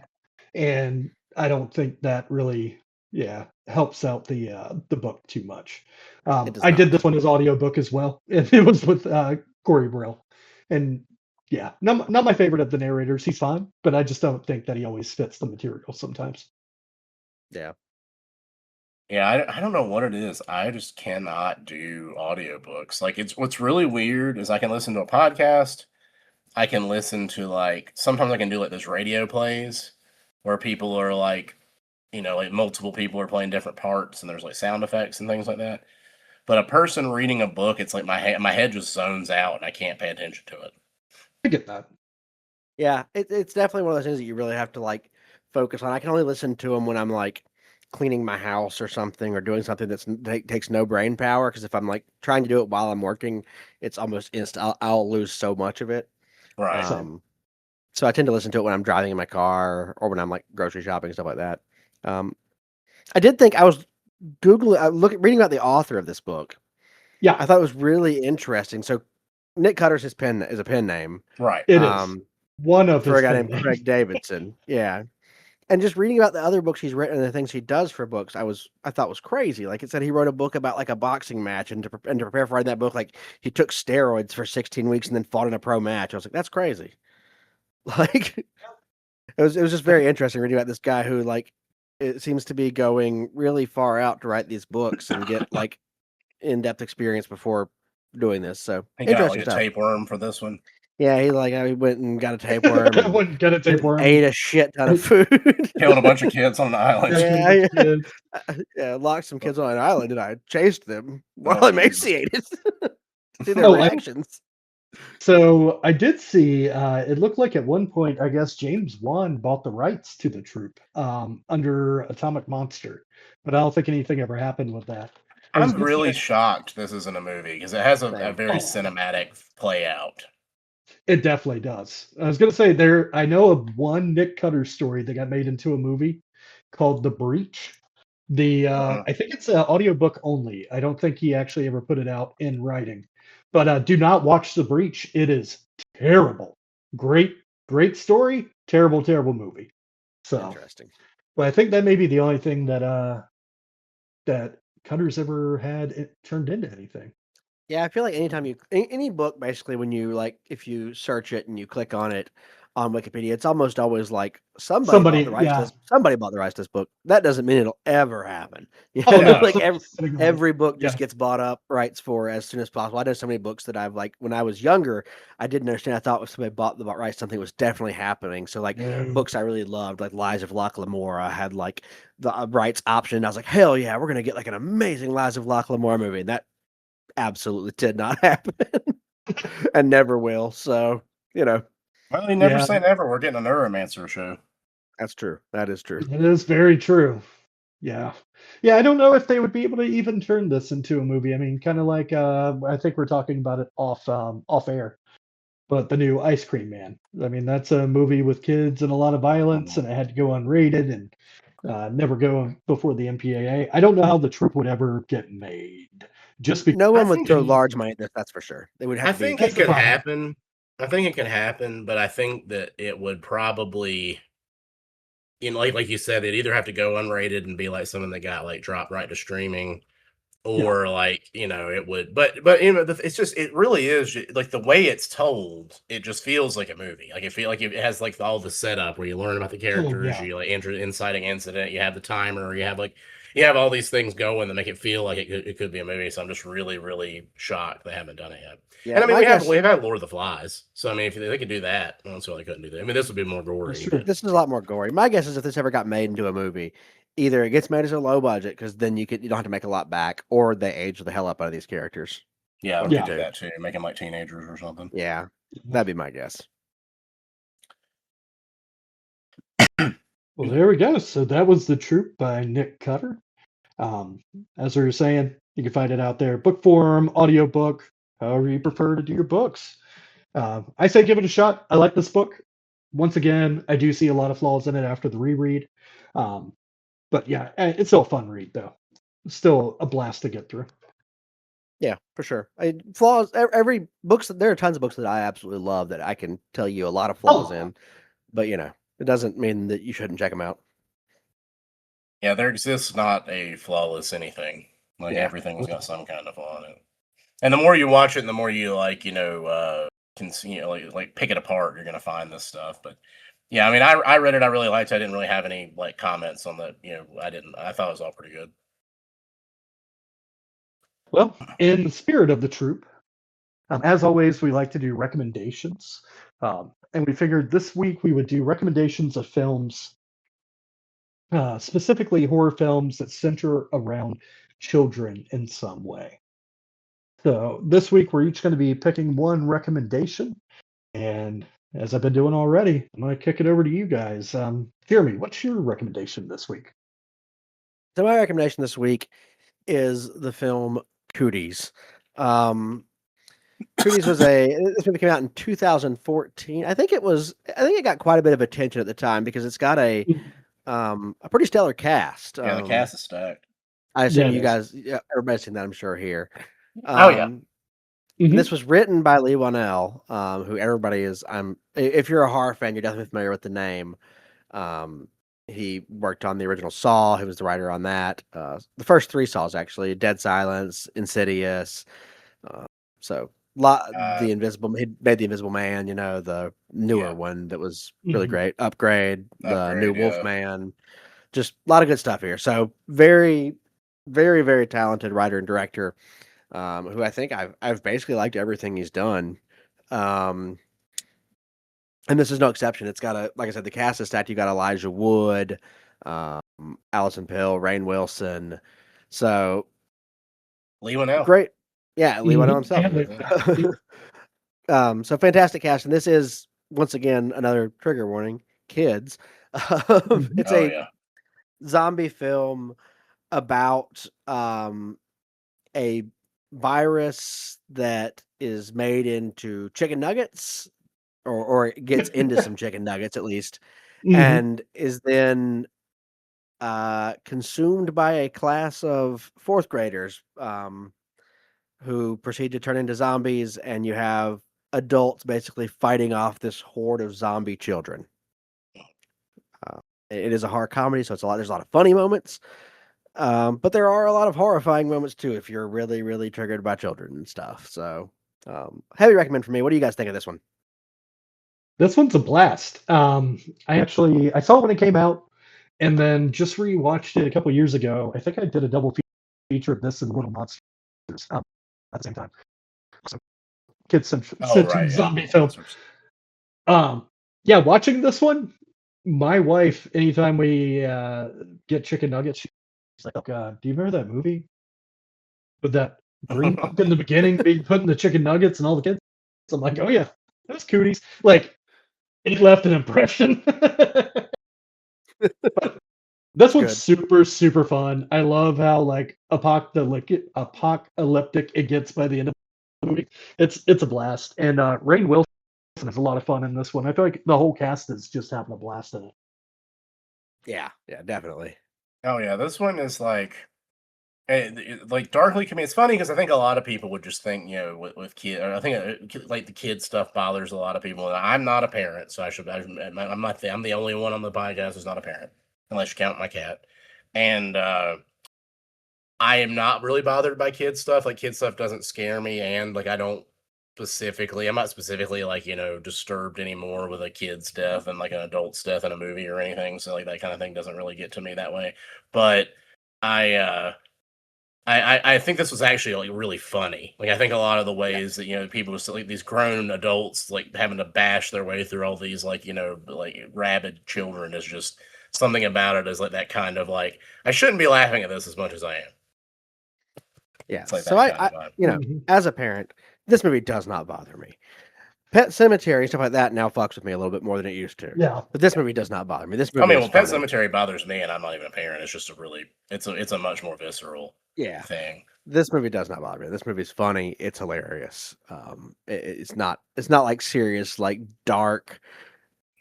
and I don't think that really, helps out the book too much. It does I did not. this one as audiobook as well, and it was with Corey Brill, and yeah, not my favorite of the narrators. He's fine, but I just don't think that he always fits the material sometimes. Yeah. Yeah, I don't know what it is. I just cannot do audiobooks. Like it's what's really weird is I can listen to a podcast. I can listen to like sometimes I can do like those radio plays where people are like, like multiple people are playing different parts and there's like sound effects and things like that. But a person reading a book, it's like my head just zones out and I can't pay attention to it. I get that. Yeah, it's definitely one of those things that you really have to like focus on. I can only listen to them when I'm like cleaning my house or something, or doing something that takes no brain power. Because if I'm like trying to do it while I'm working, it's almost instant. I'll lose so much of it. Right. So I tend to listen to it when I'm driving in my car or when I'm like grocery shopping and stuff like that. I did think I was reading about the author of this book. Yeah, I thought it was really interesting. So Nick Cutter's his pen is a pen name. Right. it is one of For his a guy pen named Craig Davidson. Yeah. And just reading about the other books he's written and the things he does for books, I thought was crazy. Like it said, he wrote a book about like a boxing match, and to prepare for writing that book, like he took steroids for 16 weeks and then fought in a pro match. I was like, that's crazy. Like it was just very interesting reading about this guy who like it seems to be going really far out to write these books and get like in-depth experience before doing this. So He got interesting like a stuff. tapeworm for this one. Yeah, he went and got a tapeworm and Wouldn't get a tapeworm. ate a shit ton of food. Killed a bunch of kids on an island. Yeah, locked some kids on an island, and I chased them while Oh, emaciated to see their reactions. So I did see. It looked like at one point, I guess James Wan bought the rights to the troop under Atomic Monster, but I don't think anything ever happened with that. I'm really shocked this isn't a movie because it has a very Oh. cinematic play out. It definitely does. I was going to say I know of one Nick Cutter story that got made into a movie called The Breach. I think it's an audiobook only. I don't think he actually ever put it out in writing. But do not watch The Breach. It is terrible. Great story. Terrible movie. So, Interesting. but I think that may be the only thing that Cutter's ever had it turned into anything. Yeah, I feel like anytime any book, basically, when you like, if you search it and you click on it on Wikipedia, it's almost always like somebody bought the rights to this. Somebody bought the rights to this book. That doesn't mean it'll ever happen. You know? No. Like every book just gets bought up rights for as soon as possible. I know so many books that I've like when I was younger, I didn't understand. I thought if somebody bought the rights, something was definitely happening. So like books I really loved, like Lies of Locke Lamora, had like the rights option. I was like, hell yeah, we're gonna get like an amazing Lies of Locke Lamora movie. And that absolutely did not happen and never will. So, Well, you never say never. We're getting a Neuromancer show. That's true. That is true. It is very true. Yeah. I don't know if they would be able to even turn this into a movie. I mean, kind of like I think we're talking about it off air, but the new Ice Cream Man. I mean, that's a movie with kids and a lot of violence, and it had to go unrated and never go before the MPAA. I don't know how the troop would ever get made. Just because no one would throw large money at this, that's for sure. They would have. I think it could happen. I think it could happen, but I think that it would probably, like you said, they'd either have to go unrated and be like something that got like dropped right to streaming, or like it would. But it's just it really is like the way it's told. It just feels like a movie. Like it feels like it has like all the setup where you learn about the characters. You like enter inciting incident. You have the timer. You have all these things going that make it feel like it could be a movie. So I'm just really, really shocked they haven't done it yet. Yeah, and I mean, we've had Lord of the Flies. So I mean, if they could do that, I don't see why they couldn't do that. I mean, this would be more gory. This is a lot more gory. My guess is if this ever got made into a movie, either it gets made as a low budget because then you don't have to make a lot back, or they age the hell up out of these characters. Yeah, do that too. Make them like teenagers or something. Yeah, that'd be my guess. Well, there we go. So that was The Troop by Nick Cutter. As we were saying, you can find it out there, book form, audiobook, however you prefer to do your books. I say give it a shot. I like this book. Once again, I do see a lot of flaws in it after the reread. But yeah, it's still a fun read, though. Still a blast to get through. Yeah, for sure. Flaws. Every books. There are tons of books that I absolutely love that I can tell you a lot of flaws in, but it doesn't mean that you shouldn't check them out. Yeah, there exists not a flawless anything. Like Yeah. everything's got some kind of flaw in it. And the more you watch it, the more you can see, like pick it apart. You're gonna find this stuff. But yeah, I mean, I read it. I really liked it. I didn't really have any like comments on that. I didn't. I thought it was all pretty good. Well, in the spirit of The Troop, as always, we like to do recommendations. And we figured this week we would do recommendations of films, specifically horror films that center around children in some way. So this week we're each going to be picking one recommendation. And as I've been doing already, I'm going to kick it over to you guys. Jeremy, what's your recommendation this week? So my recommendation this week is the film Cooties. Cooties was this movie came out in 2014. I think it got quite a bit of attention at the time because it's got a pretty stellar cast. Yeah, the cast is stacked. I assume Yeah, you it guys, everybody's seen that, I'm sure here. Oh, yeah. Mhm. This was written by Lee Wanell, who everybody is. If you're a horror fan, you're definitely familiar with the name. He worked on the original Saw. He was the writer on that. The first 3 Saws, actually: Dead Silence, Insidious. So the Invisible. He made the Invisible Man. The newer one that was really Mhm. great. Upgrade, the new yeah. Wolfman. Just a lot of good stuff here. So very, very, very talented writer and director. Who I think I've basically liked everything he's done. And this is no exception. It's got like I said, the cast is stacked. You got Elijah Wood, Allison Pill, Rainn Wilson. So Lee Wanell. great. Yeah, Lee Wanell Mhm. himself. So fantastic cast. And this is, once again, another trigger warning. Kids. It's Oh, a yeah. zombie film about a virus that is made into chicken nuggets, or it gets into some chicken nuggets at least, Mhm. and is then consumed by a class of 4th graders who proceed to turn into zombies, and you have adults basically fighting off this horde of zombie children. It is a horror comedy, so there's a lot of funny moments. But there are a lot of horrifying moments too if you're really, really triggered by children and stuff. So, heavy recommend for me. What do you guys think of this one? This one's a blast. I saw it when it came out, and then just rewatched it a couple years ago. I think I did a double feature of this and Little Monsters at the same time. So, Right. zombie Yeah. film. Monsters. Yeah, watching this one, my wife, anytime we get chicken nuggets, she's like, "Oh God, do you remember that movie with that green bug in the beginning being put in the chicken nuggets and all the kids?" I'm like, "Oh yeah, that was Cooties." Like, it left an impression. This one's Good. super, super fun. I love how like apocalyptic it gets by the end of the movie. It's a blast. And Rainn Wilson is a lot of fun in this one. I feel like the whole cast is just having a blast in it. Yeah, definitely. Oh, yeah. This one is like darkly comedic. It's funny because I think a lot of people would just think, with kids. I think like the kid stuff bothers a lot of people. And I'm not a parent, so I'm not. I'm the only one on the podcast who's not a parent, unless you count my cat. And I am not really bothered by kid stuff. Like, kid stuff doesn't scare me, and like I'm not specifically like disturbed anymore with a kid's death and like an adult's death in a movie or anything. So like that kind of thing doesn't really get to me that way. But I think this was actually like really funny. Like, I think a lot of the ways that people like these grown adults like having to bash their way through all these like rabid children is just something about it is like that kind of like I shouldn't be laughing at this as much as I am. Yeah. It's like So that kind of vibe. as a parent, this movie does not bother me. Pet Cemetery stuff like that now fucks with me a little bit more than it used to. Yeah. But this movie does not bother me. This I movie mean, is well, Pet funny. Cemetery bothers me, and I'm not even a parent. It's just it's a much more visceral Yeah. thing. This movie does not bother me. This movie's funny. It's hilarious. It's not like serious, like dark,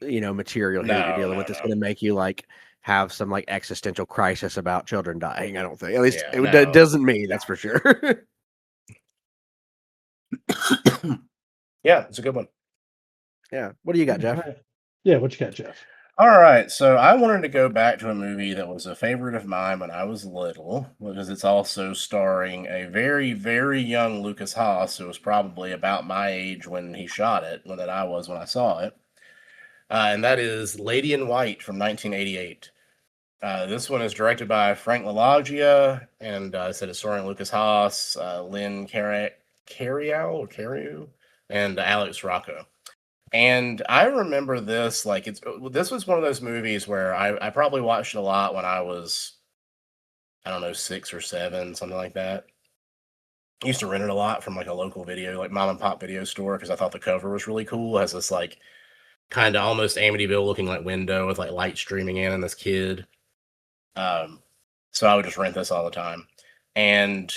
material here that you're dealing with. It's going to make you like have some like existential crisis about children dying. I don't think. At least it doesn't me. That's for sure. Yeah, it's a good one. Yeah. What do you got, Jeff? Right. Yeah, what you got, Jeff? All right, so I wanted to go back to a movie that was a favorite of mine when I was little, because it's also starring a very, very young Lucas Haas, who was probably about my age when he shot it, that I was when I saw it. And that is Lady in White from 1988. This one is directed by Frank LaLoggia, and I said it's starring Lucas Haas, Lynn Cariou, and Alex Rocco. And I remember this this was one of those movies where I probably watched it a lot when I was, I don't know, 6 or 7, something like that. I used to rent it a lot from like a local like mom and pop video store, because I thought the cover was really cool. It has this like kind of almost Amityville looking like window with like light streaming in and this kid. So I would just rent this all the time. And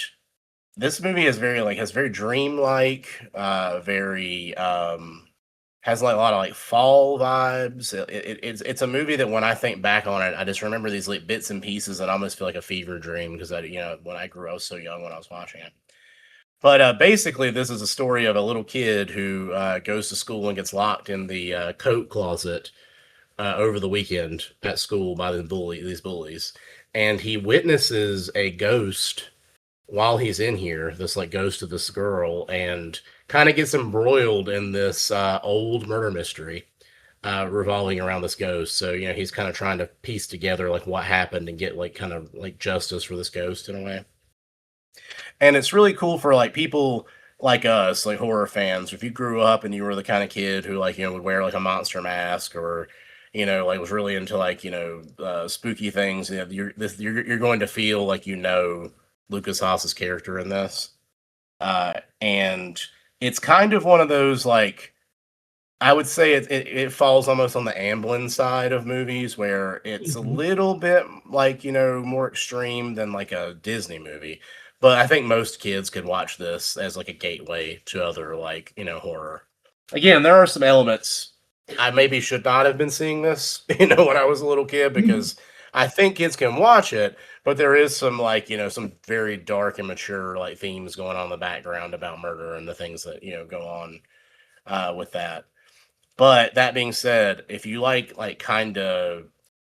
this movie is has very dreamlike, very has like a lot of like fall vibes. It's a movie that when I think back on it, I just remember these like bits and pieces that almost feel like a fever dream, because when I grew up, I was so young when I was watching it. But basically, this is a story of a little kid who goes to school and gets locked in the coat closet over the weekend at school by these bullies, and he witnesses a ghost while he's in here, this like ghost of this girl, and kind of gets embroiled in this old murder mystery revolving around this ghost. So he's kind of trying to piece together like what happened and get like kind of like justice for this ghost in a way. And it's really cool for like people like us, like horror fans. If you grew up and you were the kind of kid who like would wear like a monster mask, or like was really into like spooky things, you're going to feel like Lucas Haas's character in this, and it's kind of one of those, like, I would say it falls almost on the Amblin side of movies, where it's a little bit like more extreme than like a Disney movie. But I think most kids could watch this as like a gateway to other like horror. Again, there are some elements I maybe should not have been seeing this when I was a little kid, because I think kids can watch it, but there is some like some very dark and mature like themes going on in the background about murder and the things that go on with that. But that being said, if you like kind of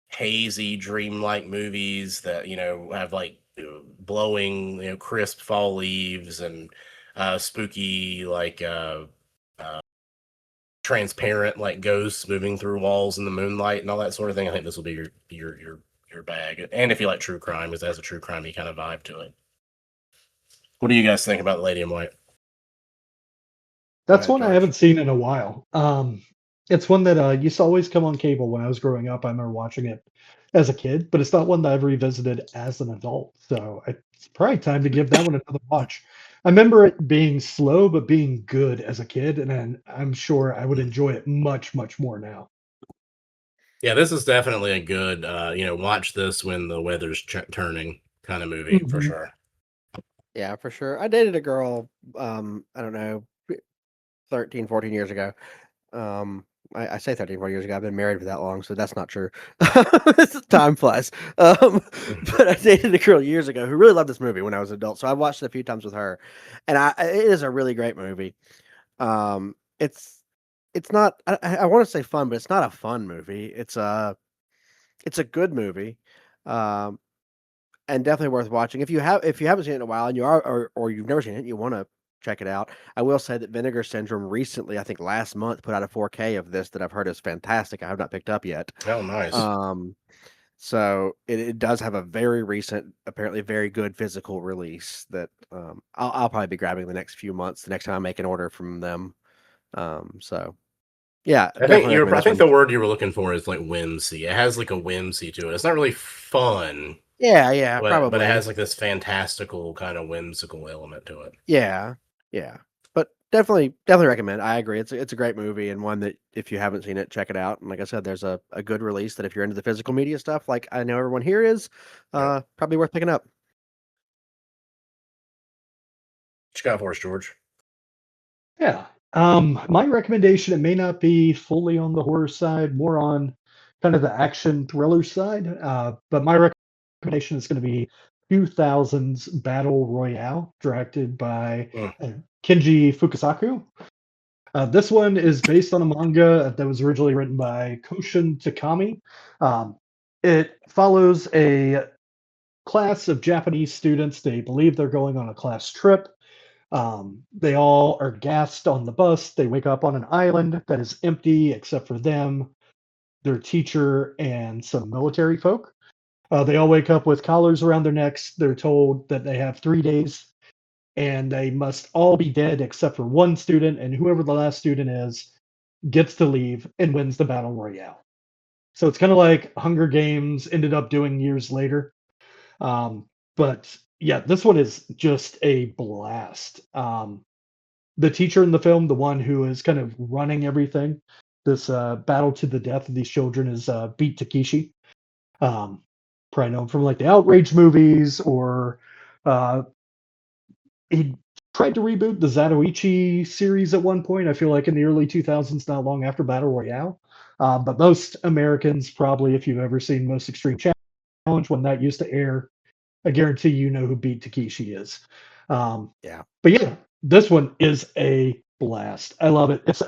hazy dreamlike movies that have like blowing crisp fall leaves and spooky like transparent like ghosts moving through walls in the moonlight and all that sort of thing, I think this will be your bag. And if you like true crime, because it has a true crimey kind of vibe to it. What do you guys think about Lady in White? That's one I haven't seen in a while. It's one that used to always come on cable when I was growing up. I remember watching it as a kid, but it's not one that I've revisited as an adult. So it's probably time to give that one another watch. I remember it being slow, but being good as a kid, and then I'm sure I would enjoy it much, much more now. Yeah, this is definitely a good, watch this when the weather's turning kind of movie for sure. Yeah, for sure. I dated a girl, I don't know, 13, 14 years ago. I say 13, 14 years ago. I've been married for that long, so that's not true. Time flies. But I dated a girl years ago who really loved this movie when I was an adult. So I watched it a few times with her, and it is a really great movie. It's not, I want to say fun, but it's not a fun movie. It's a good movie. And definitely worth watching. If you haven't seen it in a while and you are or you've never seen it and you want to check it out, I will say that Vinegar Syndrome recently, I think last month, put out a 4K of this that I've heard is fantastic. I have not picked up yet. Oh, nice. So it does have a very recent, apparently very good physical release that I'll probably be grabbing the next few months, the next time I make an order from them. So yeah, I think the word you were looking for is like whimsy. It has like a whimsy to it. It's not really fun. Yeah, probably. But it has like this fantastical kind of whimsical element to it. Yeah. But definitely recommend. I agree. It's a great movie and one that if you haven't seen it, check it out. And like I said, there's a good release that if you're into the physical media stuff, like I know everyone here is, probably worth picking up. What you got for us, George? Yeah. My recommendation, it may not be fully on the horror side, more on kind of the action thriller side. But my recommendation is going to be 2000's Battle Royale, directed by Mm. Kenji Fukasaku. This one is based on a manga that was originally written by Koshin Takami. It follows a class of Japanese students. They believe they're going on a class trip. They all are gassed on the bus. They wake up on an island that is empty except for them, their teacher, and some military folk. They all wake up with collars around their necks. They're told that they have 3 days and they must all be dead except for one student, and whoever the last student is gets to leave and wins the battle royale. So it's kind of like Hunger Games ended up doing years later. But yeah, this one is just a blast. The teacher in the film, the one who is kind of running everything, this battle to the death of these children is Beat Takeshi. Um, Probably known from like the Outrage movies, or uh, he tried to reboot the Zatoichi series at one point. I feel like in the early 2000s, not long after Battle Royale. But most Americans, probably, if you've ever seen Most Extreme Challenge, when that used to air, I guarantee you know who Beat Takeshi is. Yeah. But yeah, this one is a blast. I love it. It's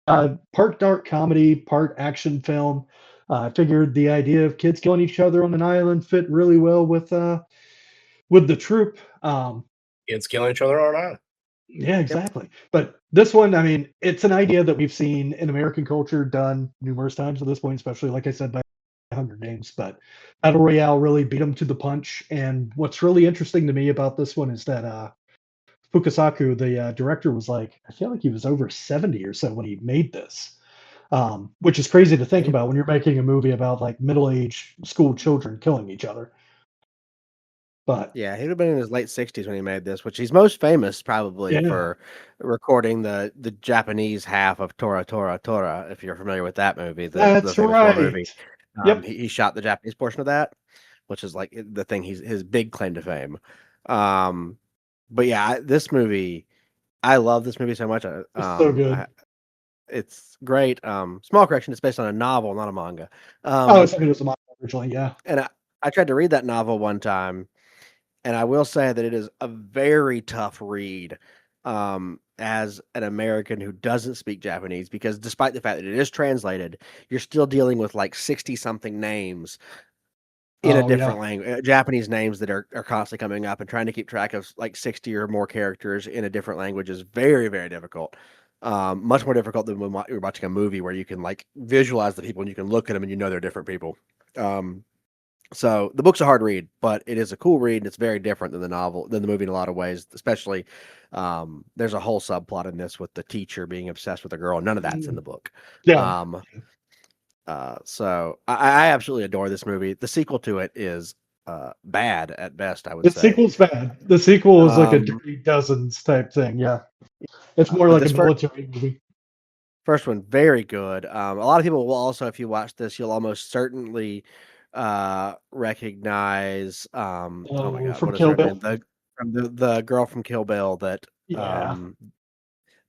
a part dark comedy, part action film. I figured the idea of kids killing each other on an island fit really well with the troop. Kids killing each other or not? Yeah, exactly. But this one, I mean, it's an idea that we've seen in American culture done numerous times at this point, especially like I said by Hunger Games. But Battle Royale really beat them to the punch. And what's really interesting to me about this one is that Fukasaku, the director, was like, I feel like he was over 70 or so when he made this, which is crazy to think about when you're making a movie about like middle-aged school children killing each other. But Yeah, he would have been in his late 60s when he made this, which he's most famous probably yeah, for recording the Japanese half of Tora Tora Tora, if you're familiar with that movie, the that's famous war right. movie. Yep. He shot the Japanese portion of that, which is like the thing his big claim to fame. But yeah, this movie, I love this movie so much. It's so good. It's great. Small correction, it's based on a novel, not a manga. Oh, it was a manga originally, yeah. And I tried to read that novel one time, and I will say that it is a very tough read, as an American who doesn't speak Japanese, because despite the fact that it is translated, you're still dealing with like 60 something names in a Oh, different yeah. language, Japanese names that are constantly coming up, and trying to keep track of like 60 or more characters in a different language is very, very difficult. Much more difficult than when you're watching a movie where you can like visualize the people and you can look at them and you know they're different people. So the book's a hard read, but it is a cool read, and it's very different than the movie in a lot of ways. Especially, there's a whole subplot in this with the teacher being obsessed with a girl. None of that's in the book. Yeah. So I absolutely adore this movie. The sequel to it is bad at best, I would The say. sequel's bad. The sequel is like a Um, Dirty Dozens type thing. Yeah. It's more but like a this military movie. first one, very good. A lot of people will also, if you watch this, you'll almost certainly recognize oh my Oh, god, from what is Kill her name? Bill. The girl from Kill Bill that Yeah.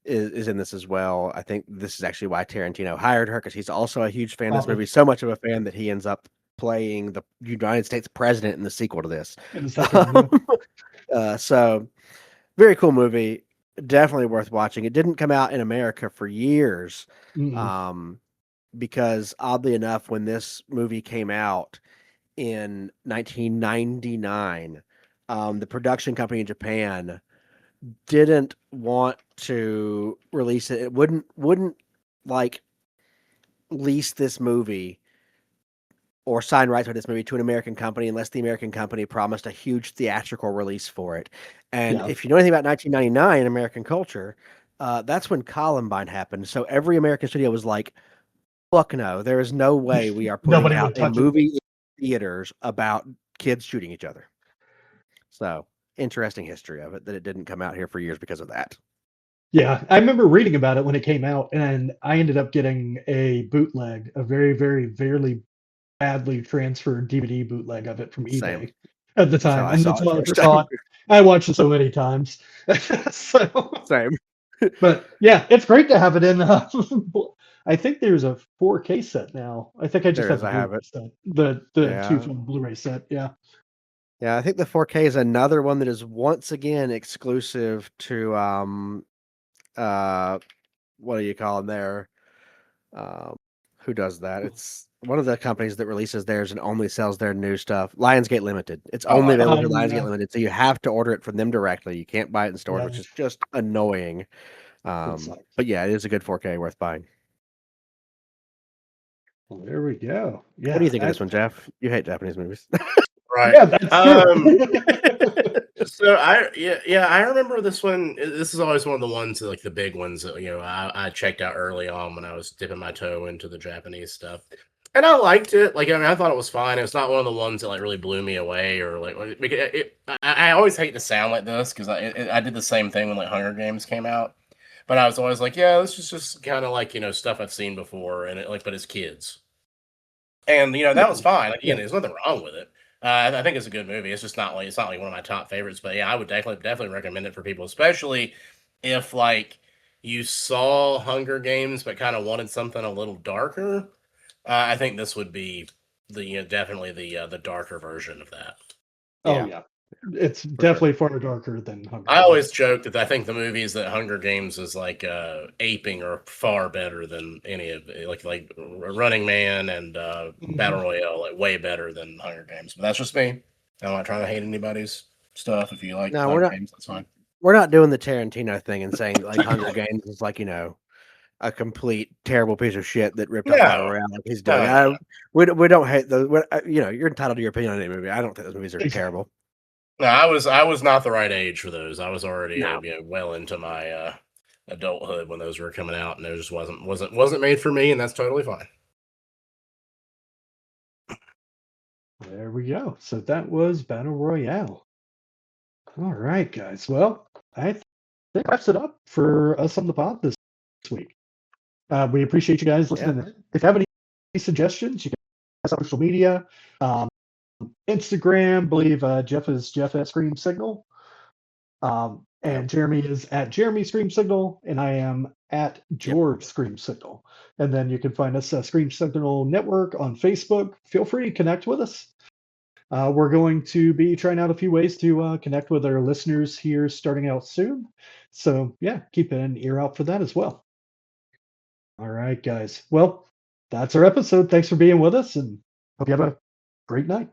is in this as well. I think this is actually why Tarantino hired her, because he's also a huge fan of this Probably. movie. So much of a fan that he ends up playing the United States president in the sequel to this. In the second one, So very cool movie. Definitely worth watching. It didn't come out in America for years. yeah. Because oddly enough, when this movie came out in 1999, the production company in Japan didn't want to release it. It wouldn't like lease this movie or sign rights to this movie to an American company unless the American company promised a huge theatrical release for it. And Yeah. if you know anything about 1999 in American culture, that's when Columbine happened. So every American studio was like, fuck no, there is no way we are putting Nobody out would a touch it. movie in theaters about kids shooting each other. So interesting history of it that it didn't come out here for years because of that. Yeah, I remember reading about it when it came out, and I ended up getting a bootleg, a very, very, very badly transferred DVD bootleg of it from Same. eBay at the That's how time, I and saw that's it when I first first saw time. it. I watched it so many times. So, Same. but yeah, it's great to have it in. I think there's a 4K set now. I think I just There have is. the I have Blu-ray it. set, the two Yeah. film Blu-ray set. Yeah. Yeah, I think the 4K is another one that is once again exclusive to uh what do you call them there? Um who does that? It's one of the companies that releases theirs and only sells their new stuff. Lionsgate Limited. It's Oh, only I know. available through Yeah. Lionsgate Limited, so you have to order it from them directly. You can't buy it in stores, which Yeah. is just annoying. It sucks. But yeah, it is a good 4K worth buying. Well, there we go. What do you Yeah. think of this one, Jeff? You hate Japanese movies. Right. Yeah, that's true. So I remember this one. This is always one of the ones, like the big ones that I checked out early on when I was dipping my toe into the Japanese stuff, and I liked it. Like, I mean, I thought it was fine. It's not one of the ones that like really blew me away or like because I always hate to sound like this because I did the same thing when like Hunger Games came out, but I was always like, yeah, this is just kind of like stuff I've seen before, and but it's kids. And that was fine. Again, Yeah. there's nothing wrong with it. I think it's a good movie. It's just not like one of my top favorites. But yeah, I would definitely recommend it for people, especially if like you saw Hunger Games but kind of wanted something a little darker. I think this would be definitely the darker version of that. Oh Yeah, yeah. It's for sure. definitely far darker than Hunger I Games. always joke that I think the movies that Hunger Games is like aping are far better than any of like Running Man and Battle Royale, like way better than Hunger Games. But that's just me. I'm not trying to hate anybody's stuff. If you like No, Hunger Games, that's fine. we're not doing the Tarantino thing and saying like Hunger Games is like, a complete terrible piece of shit that ripped off Battle No, Royale like he's doing. no. We don't hate those. You're entitled to your opinion on any movie. I don't think those movies are Exactly. terrible. No, I was not the right age for those. I was already No. well into my adulthood when those were coming out, and it just wasn't made for me, and that's totally fine. There we go. So that was Battle Royale. All right, guys. Well, I think that wraps it up for us on the pod this week. We appreciate you guys listening. In. If you have any suggestions, you can ask on social media. Instagram, I believe Jeff is Jeff at Scream Signal. And Jeremy is at Jeremy Scream Signal, and I am at George Scream Signal. And then you can find us Scream Signal Network on Facebook. Feel free to connect with us. We're going to be trying out a few ways to connect with our listeners here starting out soon. So, yeah, keep an ear out for that as well. All right, guys. Well, that's our episode. Thanks for being with us, and hope you have a great night.